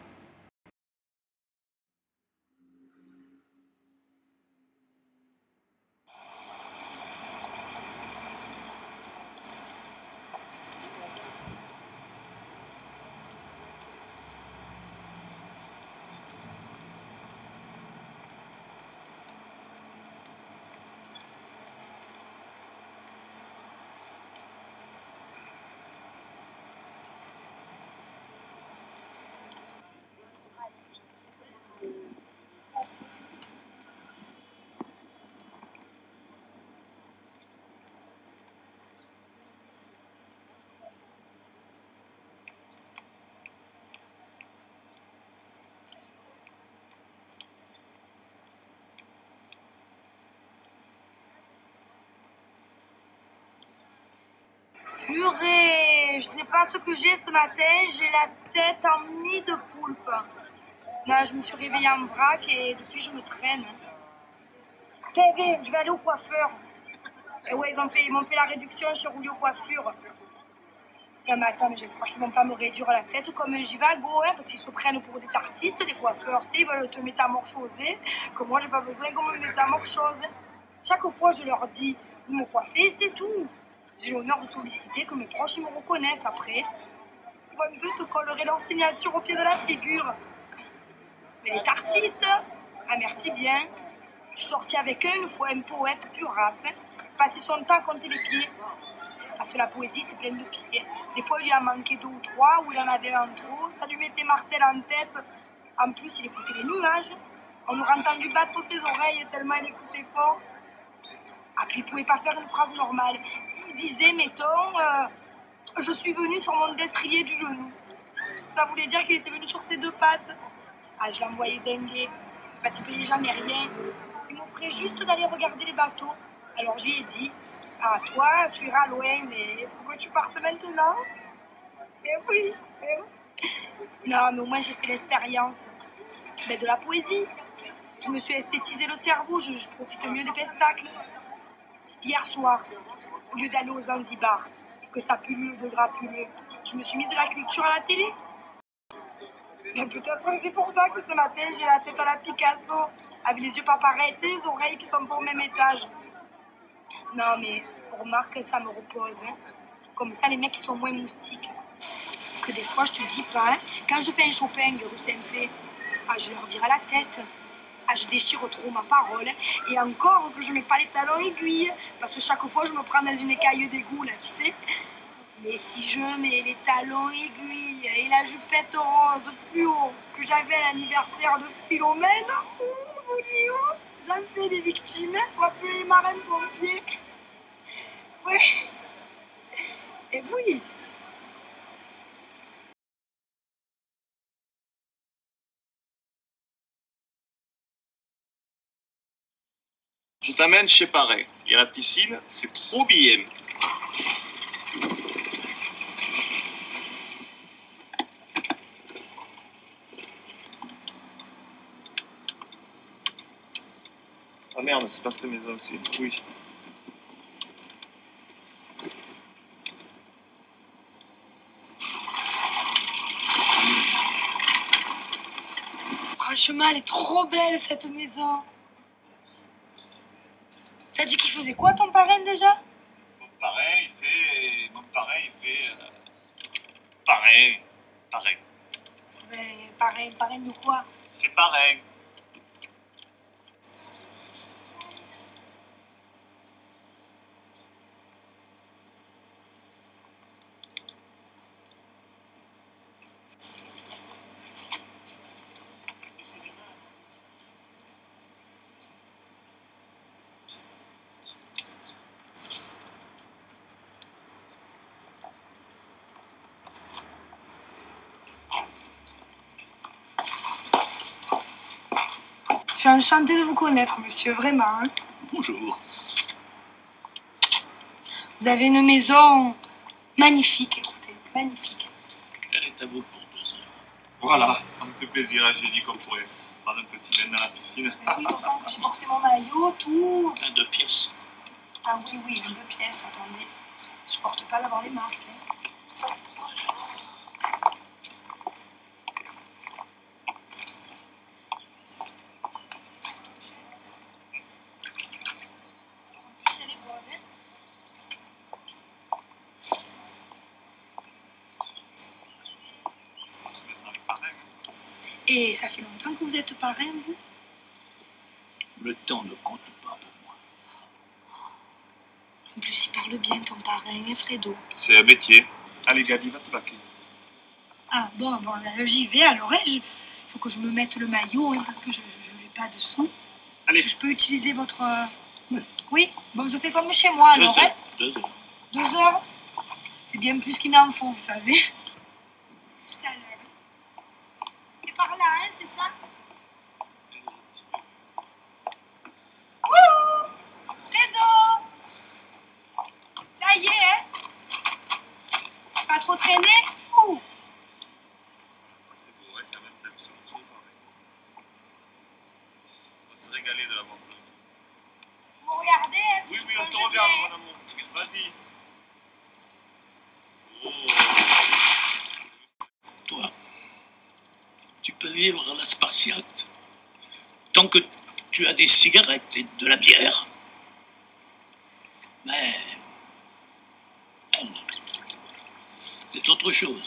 Purée, je sais pas ce que j'ai ce matin, j'ai la tête en nid de poulpe. Là, je me suis réveillée en vrac et depuis je me traîne. TV, je vais aller au coiffeur. Et ouais, ils m'ont fait la réduction chez Rouillot Coiffure. Non mais attends, mais j'espère qu'ils vont pas me réduire la tête comme un Jivago, hein, parce qu'ils se prennent pour des artistes, des coiffeurs, tu sais, ils veulent te métamorphoser, que moi j'ai pas besoin qu'on me métamorphose. Chaque fois je leur dis, vous me coiffez, c'est tout. J'ai l'honneur de solliciter que mes proches ils me reconnaissent après. Moi, un peu te collerai leur signature au pied de la figure. Mais elle est artiste. Ah merci bien. Je suis sortie avec eux une fois, un poète pur race, passer son temps à compter les pieds. Parce que la poésie, c'est plein de pieds. Des fois, il lui en manquait 2 ou 3, ou il en avait un trop. Ça lui mettait martel en tête. En plus, il écoutait les nuages. On aurait entendu battre ses oreilles tellement il écoutait fort. Ah, puis il pouvait pas faire une phrase normale. Il disait, mettons, je suis venu sur mon destrier du genou. Ça voulait dire qu'il était venu sur ses 2 pattes. Ah, je l'envoyais dinguer. Parce qu'il payait jamais rien. Il m'offrait juste d'aller regarder les bateaux. Alors je lui ai dit, ah toi tu iras loin, mais pourquoi tu partes maintenant? Eh oui, eh oui. Non, mais au moins j'ai fait l'expérience de la poésie. Je me suis esthétisé le cerveau, je profite mieux des pestacles. Hier soir, au lieu d'aller aux Zanzibar, que ça pullule de grapuleux, je me suis mis de la culture à la télé. Et peut-être que c'est pour ça que ce matin j'ai la tête à la Picasso, avec les yeux pas pareils, et les oreilles qui sont pas au même étage. Non, mais remarque, ça me repose. Hein. Comme ça, les mecs, ils sont moins moustiques. Que des fois, je te dis pas, hein, quand je fais un Chopin rue Saint-Fé, ah, je leur vire à la tête. Ah, je déchire trop ma parole. Et encore que je mets pas les talons aiguilles. Parce que chaque fois, je me prends dans une écaille d'égout, là, tu sais. Mais si je mets les talons aiguilles et la jupette rose fluo que j'avais à l'anniversaire de Philomène, j'en fais des victimes, faut appeler les marins pompiers. Oui. Et oui. Je t'amène chez Pareil. Il y a la piscine, c'est trop bien. Ah merde, c'est pas cette maison aussi. Oui. Franchement, elle est trop belle cette maison. T'as dit qu'il faisait quoi ton parrain déjà? Mon parrain, il fait. Parrain. Ben, parrain de quoi? C'est parrain. Je suis enchantée de vous connaître, monsieur, vraiment. Hein. Bonjour. Vous avez une maison magnifique, écoutez, magnifique. Elle est à vous pour 2 heures. Voilà, ça me fait plaisir. J'ai dit qu'on pourrait prendre un petit bain dans la piscine. Mais oui, d'autant que j'ai porté mon maillot, tout. Un 2 pièces. Ah oui, oui, une 2 pièces, attendez. Je supporte pas d'avoir les marques. Hein. Ça. Et ça fait longtemps que vous êtes parrain, vous? Le temps ne compte pas pour moi. En plus, il parle bien, ton parrain, hein, Fredo. C'est un métier. Allez, Gabi, va te baquer. Ah, bon, j'y vais, alors, hein, il faut que je me mette le maillot, hein, parce que je n'ai pas de sous. Allez. Je peux utiliser votre... Oui, bon, je fais comme chez moi, alors, 2 heures. hein. 2 heures. 2 heures? C'est bien plus qu'il n'en faut, vous savez. Tout à l'heure. C'est par là, hein, c'est ça? Wouhou! Fredo! Ça y est, hein? Pas trop traîné? Ouh! C'est beau, hein, quand même, t'aimes ce morceau, pareil. On va se régaler de l'avoir. Vous regardez, hein? Oui, oui, on te regarde, mon amour. Vas-y. Oh. Toi, tu peux vivre à la Spartiate tant que tu as des cigarettes et de la bière. Mais elle, c'est autre chose,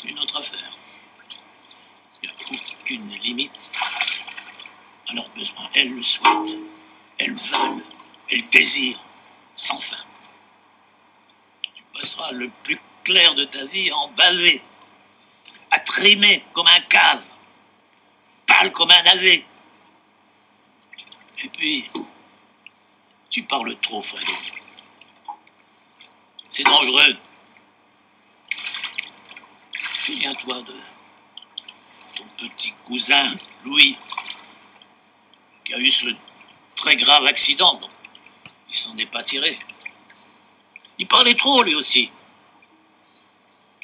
une autre affaire. Il n'y a aucune limite à leurs besoins. Elles le souhaitent, elles veulent, elles désirent, sans fin. Tu passeras le plus clair de ta vie à en baver, à trimer comme un cave, pâle comme un navet. Et puis, tu parles trop, Fredo. C'est dangereux. Souviens-toi de ton petit cousin, Louis, qui a eu ce très grave accident. Donc, il s'en est pas tiré. Il parlait trop, lui aussi.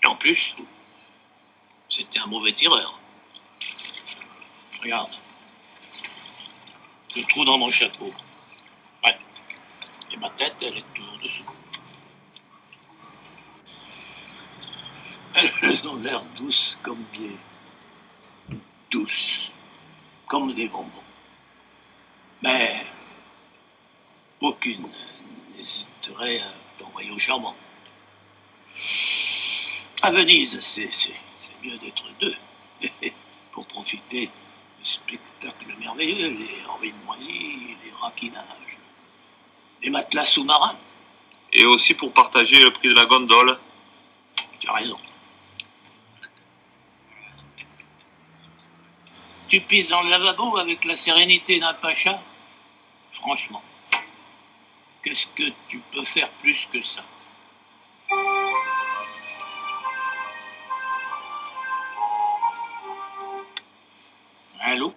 Et en plus, c'était un mauvais tireur. Regarde. Le trou dans mon chapeau. Ouais. Et ma tête, elle est toujours dessous. Elles ont l'air douces comme des... douces. Comme des bonbons. Mais... aucune n'hésiterait à t'envoyer au charbon. À Venise, c'est mieux d'être deux. Pour profiter du spectacle merveilleux, les Henri de Moigny, les raquinages, les matelas sous-marins. Et aussi pour partager le prix de la gondole. Tu as raison. Tu pisses dans le lavabo avec la sérénité d'un pacha? Franchement, qu'est-ce que tu peux faire plus que ça? Allô?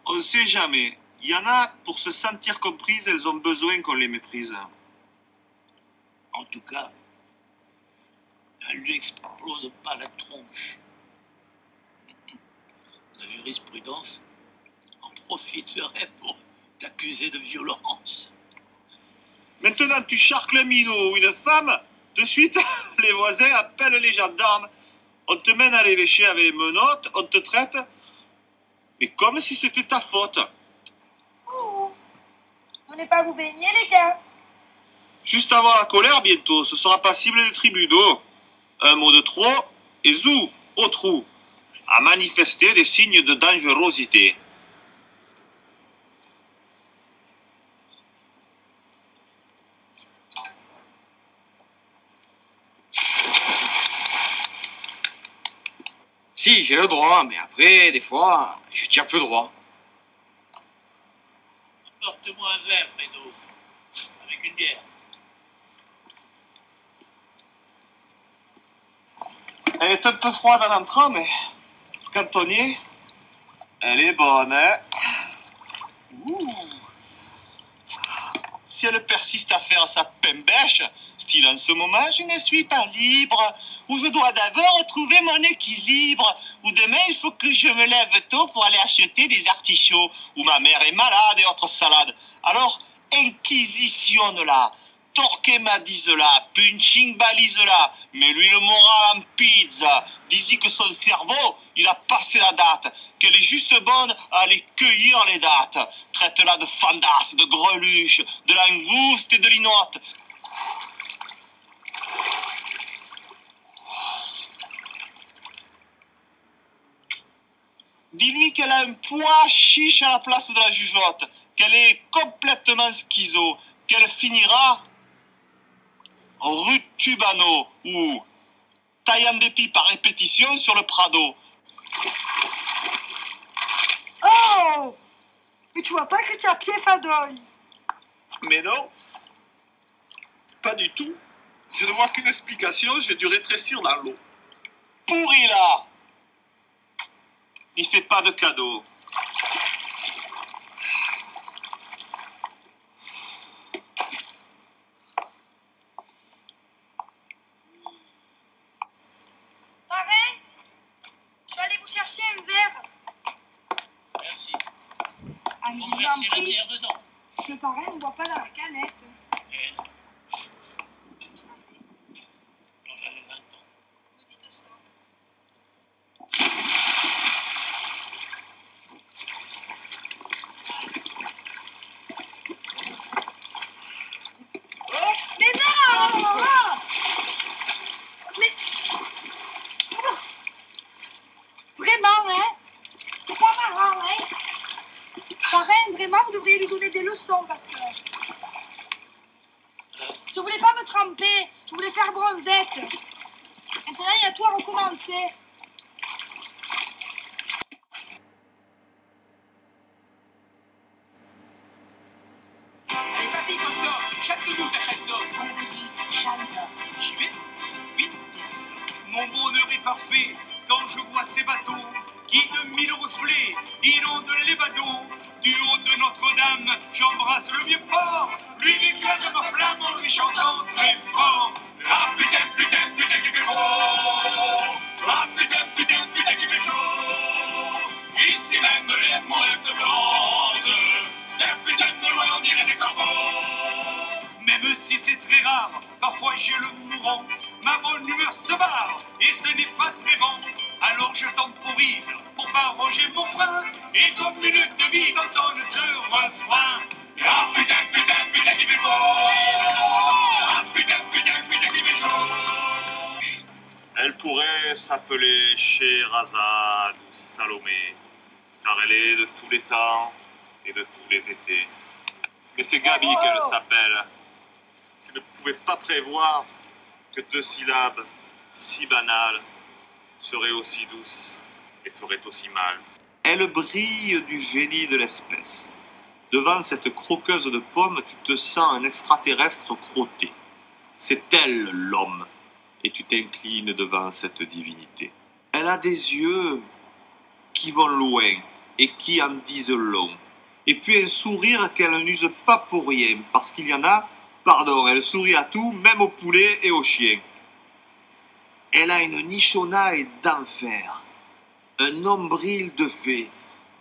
On ne sait jamais. Il y en a, pour se sentir comprises, elles ont besoin qu'on les méprise. En tout cas, elle lui explose pas la tronche. La jurisprudence en profiterait pour t'accuser de violence. Maintenant, tu charcles un minot ou une femme, de suite, les voisins appellent les gendarmes. On te mène à l'évêché avec les menottes, on te traite, mais comme si c'était ta faute. Ouh. Vous n'allez pas vous baigner, les gars? Juste avant la colère, bientôt, ce sera passible des tribunaux. Un mot de trop, et zou, au trou, à manifester des signes de dangerosité. Si, j'ai le droit, mais après, des fois, je tiens peu droit. Apporte-moi un verre, Fredo, avec une bière. Elle est un peu froide en entrant, mais quand on y est, elle est bonne, hein? Ouh. Si elle persiste à faire sa pembèche, style en ce moment je ne suis pas libre, ou je dois d'abord trouver mon équilibre, ou demain il faut que je me lève tôt pour aller acheter des artichauts, ou ma mère est malade et autres salades. Alors, inquisitionne-la, torquemadise-la, punching balise-la, mets-lui le moral en pizza, dis-y que son cerveau, il a passé la date, qu'elle est juste bonne à aller cueillir les dates. Traite-la de fandasse, de greluche, de langouste et de linotte. Dis-lui qu'elle a un poids chiche à la place de la jugeote, qu'elle est complètement schizo, qu'elle finira rue Tubano ou taillant des pipes par répétition sur le Prado. Oh! Mais tu vois pas que tu as pied fadolle? Mais non, pas du tout. Je ne vois qu'une explication, j'ai dû rétrécir dans l'eau. Pourri là! Il fait pas de cadeau. Parrain, je vais aller vous chercher un verre. Merci. Ah, mais je Faut vous en verser la prie. bière dedans. Le parrain ne boit pas dans la canette. Et... Alors, j'avais 20 ans. Vous dites stop. Mais non! Mais... Vraiment, hein? C'est pas marrant, hein? Parrain, vraiment, vous devriez lui donner des leçons parce que... Je voulais pas me tremper, je voulais faire bronzette. Maintenant, il y a tout à recommencer. Allez, vas-y, docteur, chaque minute à chaque zone. Ouais, vas-y, chante. J'y vais. Vite. Mon bonheur est parfait quand je vois ces bateaux qui de mille reflets inondent les badauds. Du haut de Notre-Dame, j'embrasse le vieux port, lui déclare ma flamme en lui chantant très fort. Ah putain, putain, putain qu'il fait beau. Ah putain, putain, putain qu'il fait chaud. Ici même les moelleux de bronze, les putains de loin on dirait des corbeaux. Même si c'est très rare, parfois j'ai le mourant, ma bonne humeur se barre, et ce n'est pas très bon. Alors je temporise pour pas ronger mon frein, et comme une devise entonne ce refrain. Ah putain, putain, putain qui fait beau. Ah putain, putain, putain qui fait chaud. Elle pourrait s'appeler Scheherazade ou Salomé, car elle est de tous les temps et de tous les étés. Mais c'est Gabi qu'elle s'appelle. Tu ne pouvais pas prévoir que 2 syllabes si banales seraient aussi douces et feraient aussi mal. Elle brille du génie de l'espèce. Devant cette croqueuse de pommes, tu te sens un extraterrestre crotté. C'est elle l'homme, et tu t'inclines devant cette divinité. Elle a des yeux qui vont loin et qui en disent long. Et puis un sourire qu'elle n'use pas pour rien, parce qu'il y en a, pardon, elle sourit à tout, même aux poulets et aux chiens. Elle a une nichonnaille d'enfer, un nombril de fée,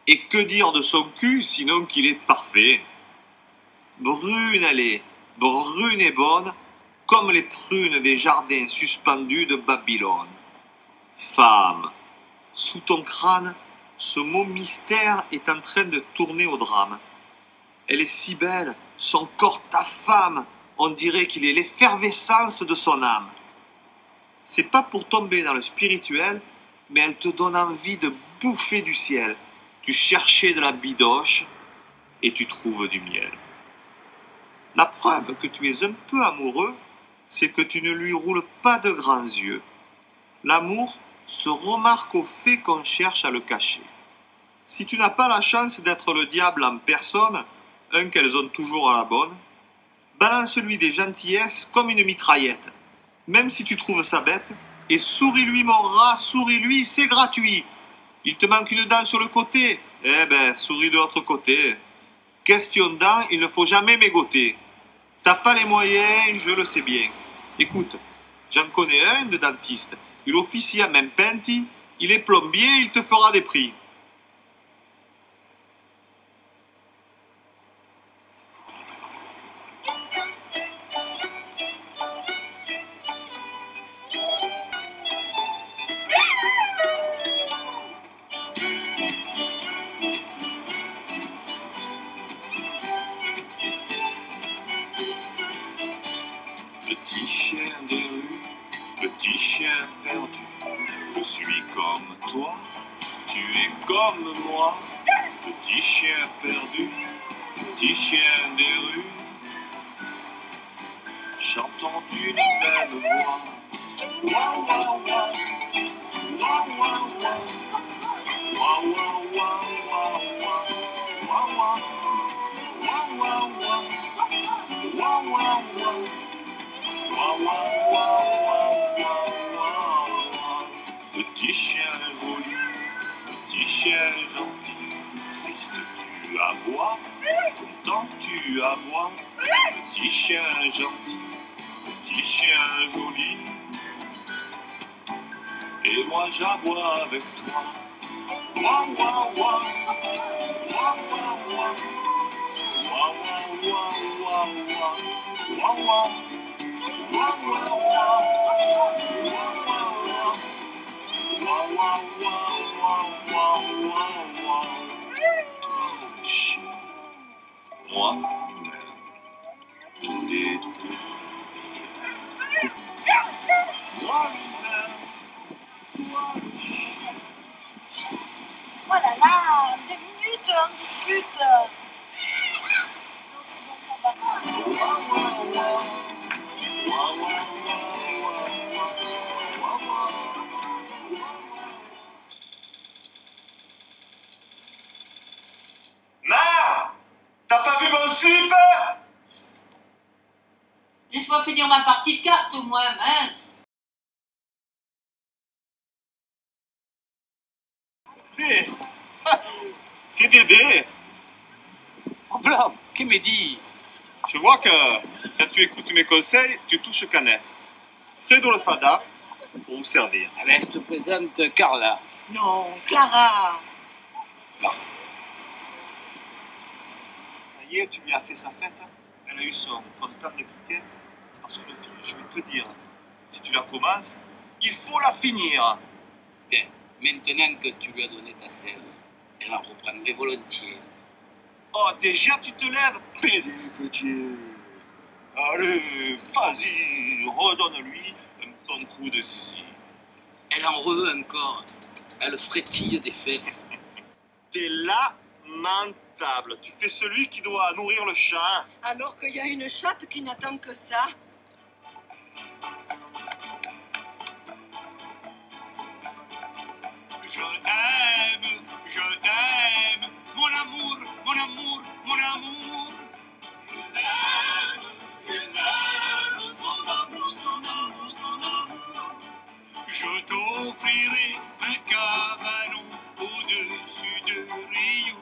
et que dire de son cul sinon qu'il est parfait. Brune elle est, brune et bonne, comme les prunes des jardins suspendus de Babylone. Femme, sous ton crâne, ce mot mystère est en train de tourner au drame. Elle est si belle, son corps t'affame, on dirait qu'il est l'effervescence de son âme. C'est pas pour tomber dans le spirituel, mais elle te donne envie de bouffer du ciel. Tu cherchais de la bidoche et tu trouves du miel. La preuve que tu es un peu amoureux, c'est que tu ne lui roules pas de grands yeux. L'amour se remarque au fait qu'on cherche à le cacher. Si tu n'as pas la chance d'être le diable en personne, un qu'elles ont toujours à la bonne, balance-lui des gentillesses comme une mitraillette, même si tu trouves ça bête, et souris-lui mon rat, souris-lui, c'est gratuit. Il te manque une dent sur le côté, eh ben, souris de l'autre côté. Question dent, il ne faut jamais mégoter. T'as pas les moyens, je le sais bien. Écoute, j'en connais un de dentiste. Il officie à Mempenti, il est plombier, il te fera des prix. Petit chien des rues, petit chien perdu, je suis comme toi, tu es comme moi. Petit chien perdu, petit chien des rues, chantons d'une même voix. Waouh, waouh, waouh, waouh, waouh, waouh, waouh, waouh, waouh, waouh, waouh, waouh, waouh, waouh, waouh, waouh. Waouh, waouh, waouh, waouh, waouh, waouh. Petit chien joli, petit chien gentil, triste tu aboies, content tu aboies. Petit chien gentil, petit chien joli, et moi j'aboie avec toi. Waouh, waouh, waouh, waouh, waouh, waouh, waouh, waouh, waouh, waouh, waouh. Wow, wow, wow. Wow, wow, wow. Wow, wow, wow, wow, wow, wow, wow. Toi le chien, moi tous les deux. Moi l'humain, toi le chien. Oh là là, 2 minutes, on discute. Non, c'est bon, ça va. Wow, wow, wow. Wow, wow, wow, wow, wow, wow. Mère, t'as pas vu mon slip? Laisse-moi finir ma partie de cartes au moins, mince. Hé, c'est Dédé. Oh blanc, qui me dit? Je vois que quand tu écoutes mes conseils, tu touches canet. Fredo le Fada, pour vous servir. Ah ben, je te présente Carla. Non, Clara. Là. Ça y est, tu lui as fait sa fête. Elle a eu son temps de cricket. Parce que je vais te dire, si tu la commences, il faut la finir. Tiens, maintenant que tu lui as donné ta selle, elle en reprendrait volontiers. Oh, déjà tu te lèves, pédé petit. Allez, vas-y, redonne-lui un bon coup de zizi. Elle en veut encore. Elle frétille des fesses. T'es lamentable. Tu fais celui qui doit nourrir le chat. Alors qu'il y a une chatte qui n'attend que ça. Je t'aime, mon amour, mon amour, mon amour. Je l'aime, son amour, son amour, son amour. Je t'offrirai un cabanon au-dessus de Rio.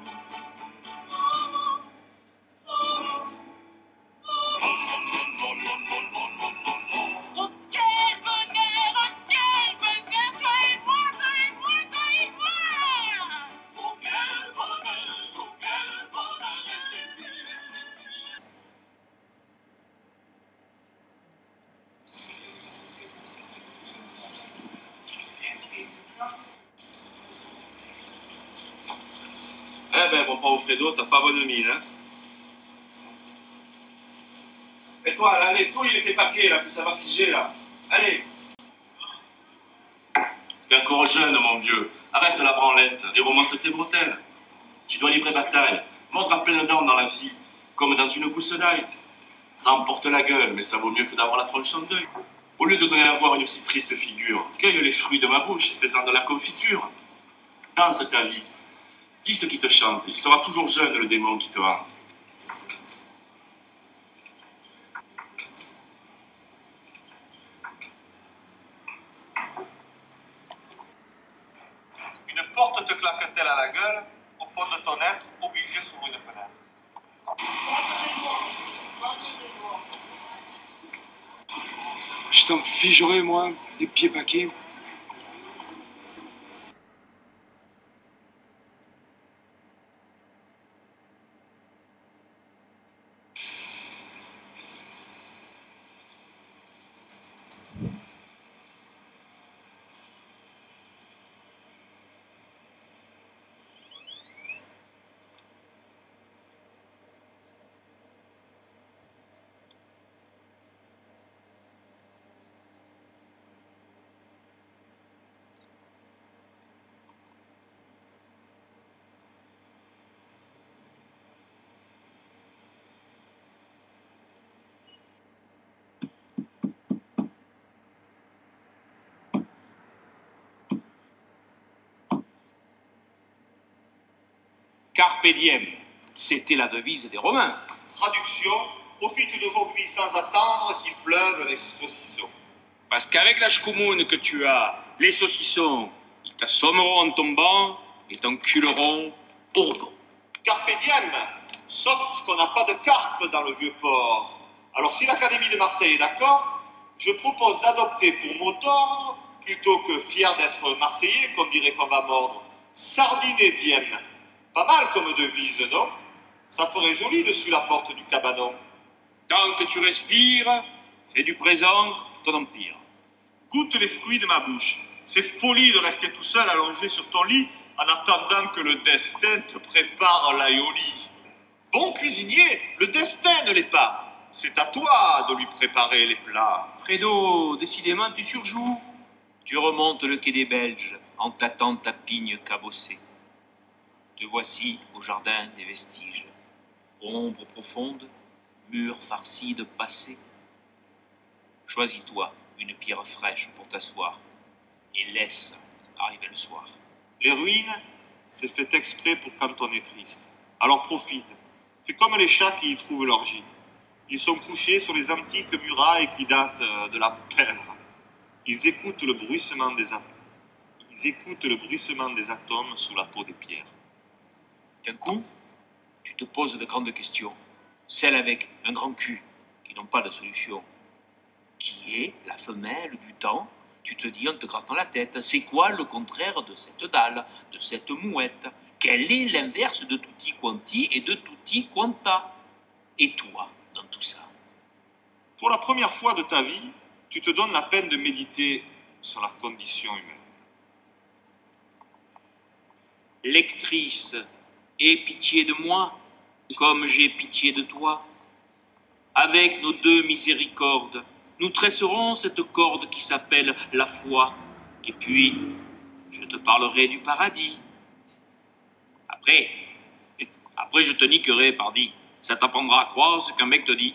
Oh, quel bonheur, toi et moi, toi et moi, toi et moi. Oh, quel bonheur, oh, quel bonheur. Eh ben, mon pauvre Fredo, t'as pas bonne mine, hein. Et toi, allez, touille tes paquets, là, que ça va figer, là. Allez. T'es encore jeune, mon vieux. Arrête la branlette et remonte tes bretelles. Tu dois livrer bataille, mordre à pleines dents dans la vie, comme dans une gousse d'ail. Ça emporte la gueule, mais ça vaut mieux que d'avoir la tronche en deuil. Au lieu de donner à voir une si triste figure, cueille les fruits de ma bouche, faisant de la confiture. Danse ta vie. Dis ce qui te chante, il sera toujours jeune, le démon qui te hante. Une porte te claque-t-elle à la gueule, au fond de ton être, obligé sous une fenêtre? Je t'en figerai, moi, les pieds paquets. Carpe diem, c'était la devise des Romains. Traduction, profite d'aujourd'hui sans attendre qu'il pleuve les saucissons. Parce qu'avec l'âge commun que tu as, les saucissons, ils t'assommeront en tombant et t'enculeront au dos. Carpe diem, sauf qu'on n'a pas de carpe dans le vieux port. Alors si l'Académie de Marseille est d'accord, je propose d'adopter pour mot d'ordre, plutôt que fier d'être Marseillais, qu'on dirait qu'on va mordre, sardine diem. Pas mal comme devise, non? Ça ferait joli dessus la porte du cabanon. Tant que tu respires, fais du présent ton empire. Goûte les fruits de ma bouche. C'est folie de rester tout seul allongé sur ton lit en attendant que le destin te prépare l'aioli. Bon cuisinier, le destin ne l'est pas. C'est à toi de lui préparer les plats. Fredo, décidément tu surjoues. Tu remontes le quai des Belges en tâtant ta pigne cabossée. Te voici au jardin des vestiges, ombre profonde, mur farci de passé. Choisis-toi une pierre fraîche pour t'asseoir et laisse arriver le soir. Les ruines, c'est fait exprès pour quand on est triste. Alors profite, fais comme les chats qui y trouvent leur gîte. Ils sont couchés sur les antiques murailles qui datent de la pèvre. Ils écoutent le bruissement des atomes sous la peau des pierres. D'un coup, tu te poses de grandes questions, celles avec un grand cul, qui n'ont pas de solution. Qui est la femelle du temps? Tu te dis en te grattant la tête, c'est quoi le contraire de cette dalle, de cette mouette? Quel est l'inverse de tutti quanti et de tutti quanta? Et toi, dans tout ça? Pour la première fois de ta vie, tu te donnes la peine de méditer sur la condition humaine. Lectrice, aie pitié de moi, comme j'ai pitié de toi. Avec nos deux miséricordes, nous tresserons cette corde qui s'appelle la foi. Et puis, je te parlerai du paradis. Après, je te niquerai, pardi. Ça t'apprendra à croire ce qu'un mec te dit.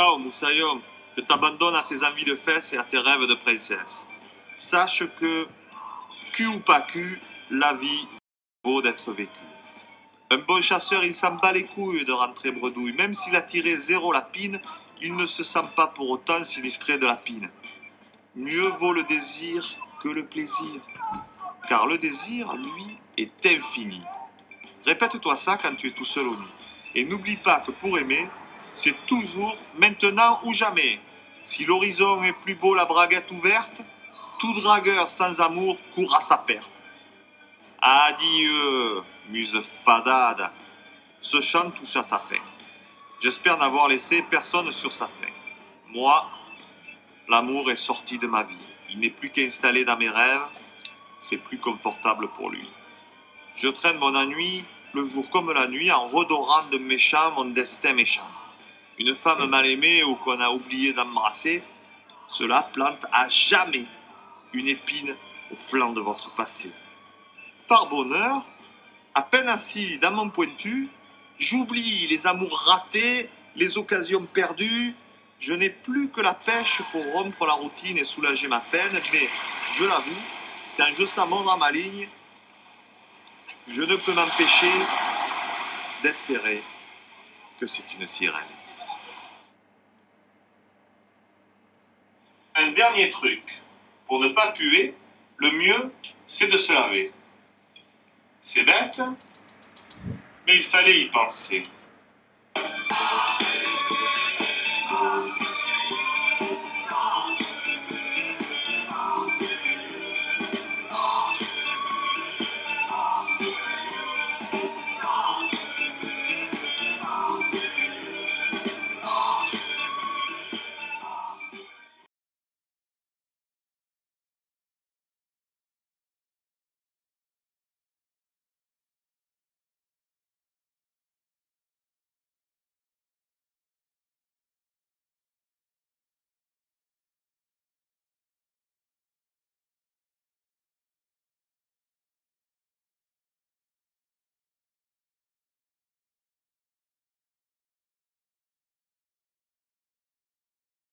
Ciao, Moussaillon. Je t'abandonne à tes envies de fesses et à tes rêves de princesse. Sache que, cul ou pas cul, la vie vaut d'être vécue. Un bon chasseur, il s'en bat les couilles de rentrer bredouille. Même s'il a tiré 0 lapine, il ne se sent pas pour autant sinistré de lapine. Mieux vaut le désir que le plaisir. Car le désir, lui, est infini. Répète-toi ça quand tu es tout seul au nid. Et n'oublie pas que pour aimer, c'est toujours maintenant ou jamais. Si l'horizon est plus beau, la braguette ouverte, tout dragueur sans amour court à sa perte. Adieu, muse fadade. Ce chant touche à sa fin. J'espère n'avoir laissé personne sur sa fin. Moi, l'amour est sorti de ma vie. Il n'est plus qu'installé dans mes rêves. C'est plus confortable pour lui. Je traîne mon ennui, le jour comme la nuit, en redorant de méchant mon destin méchant. Une femme mal aimée ou qu'on a oublié d'embrasser, cela plante à jamais une épine au flanc de votre passé. Par bonheur, à peine assis dans mon pointu, j'oublie les amours ratés, les occasions perdues. Je n'ai plus que la pêche pour rompre la routine et soulager ma peine, mais je l'avoue, quand je sens mon drame à ligne, je ne peux m'empêcher d'espérer que c'est une sirène. Un dernier truc. Pour ne pas puer, le mieux, c'est de se laver. C'est bête, mais il fallait y penser.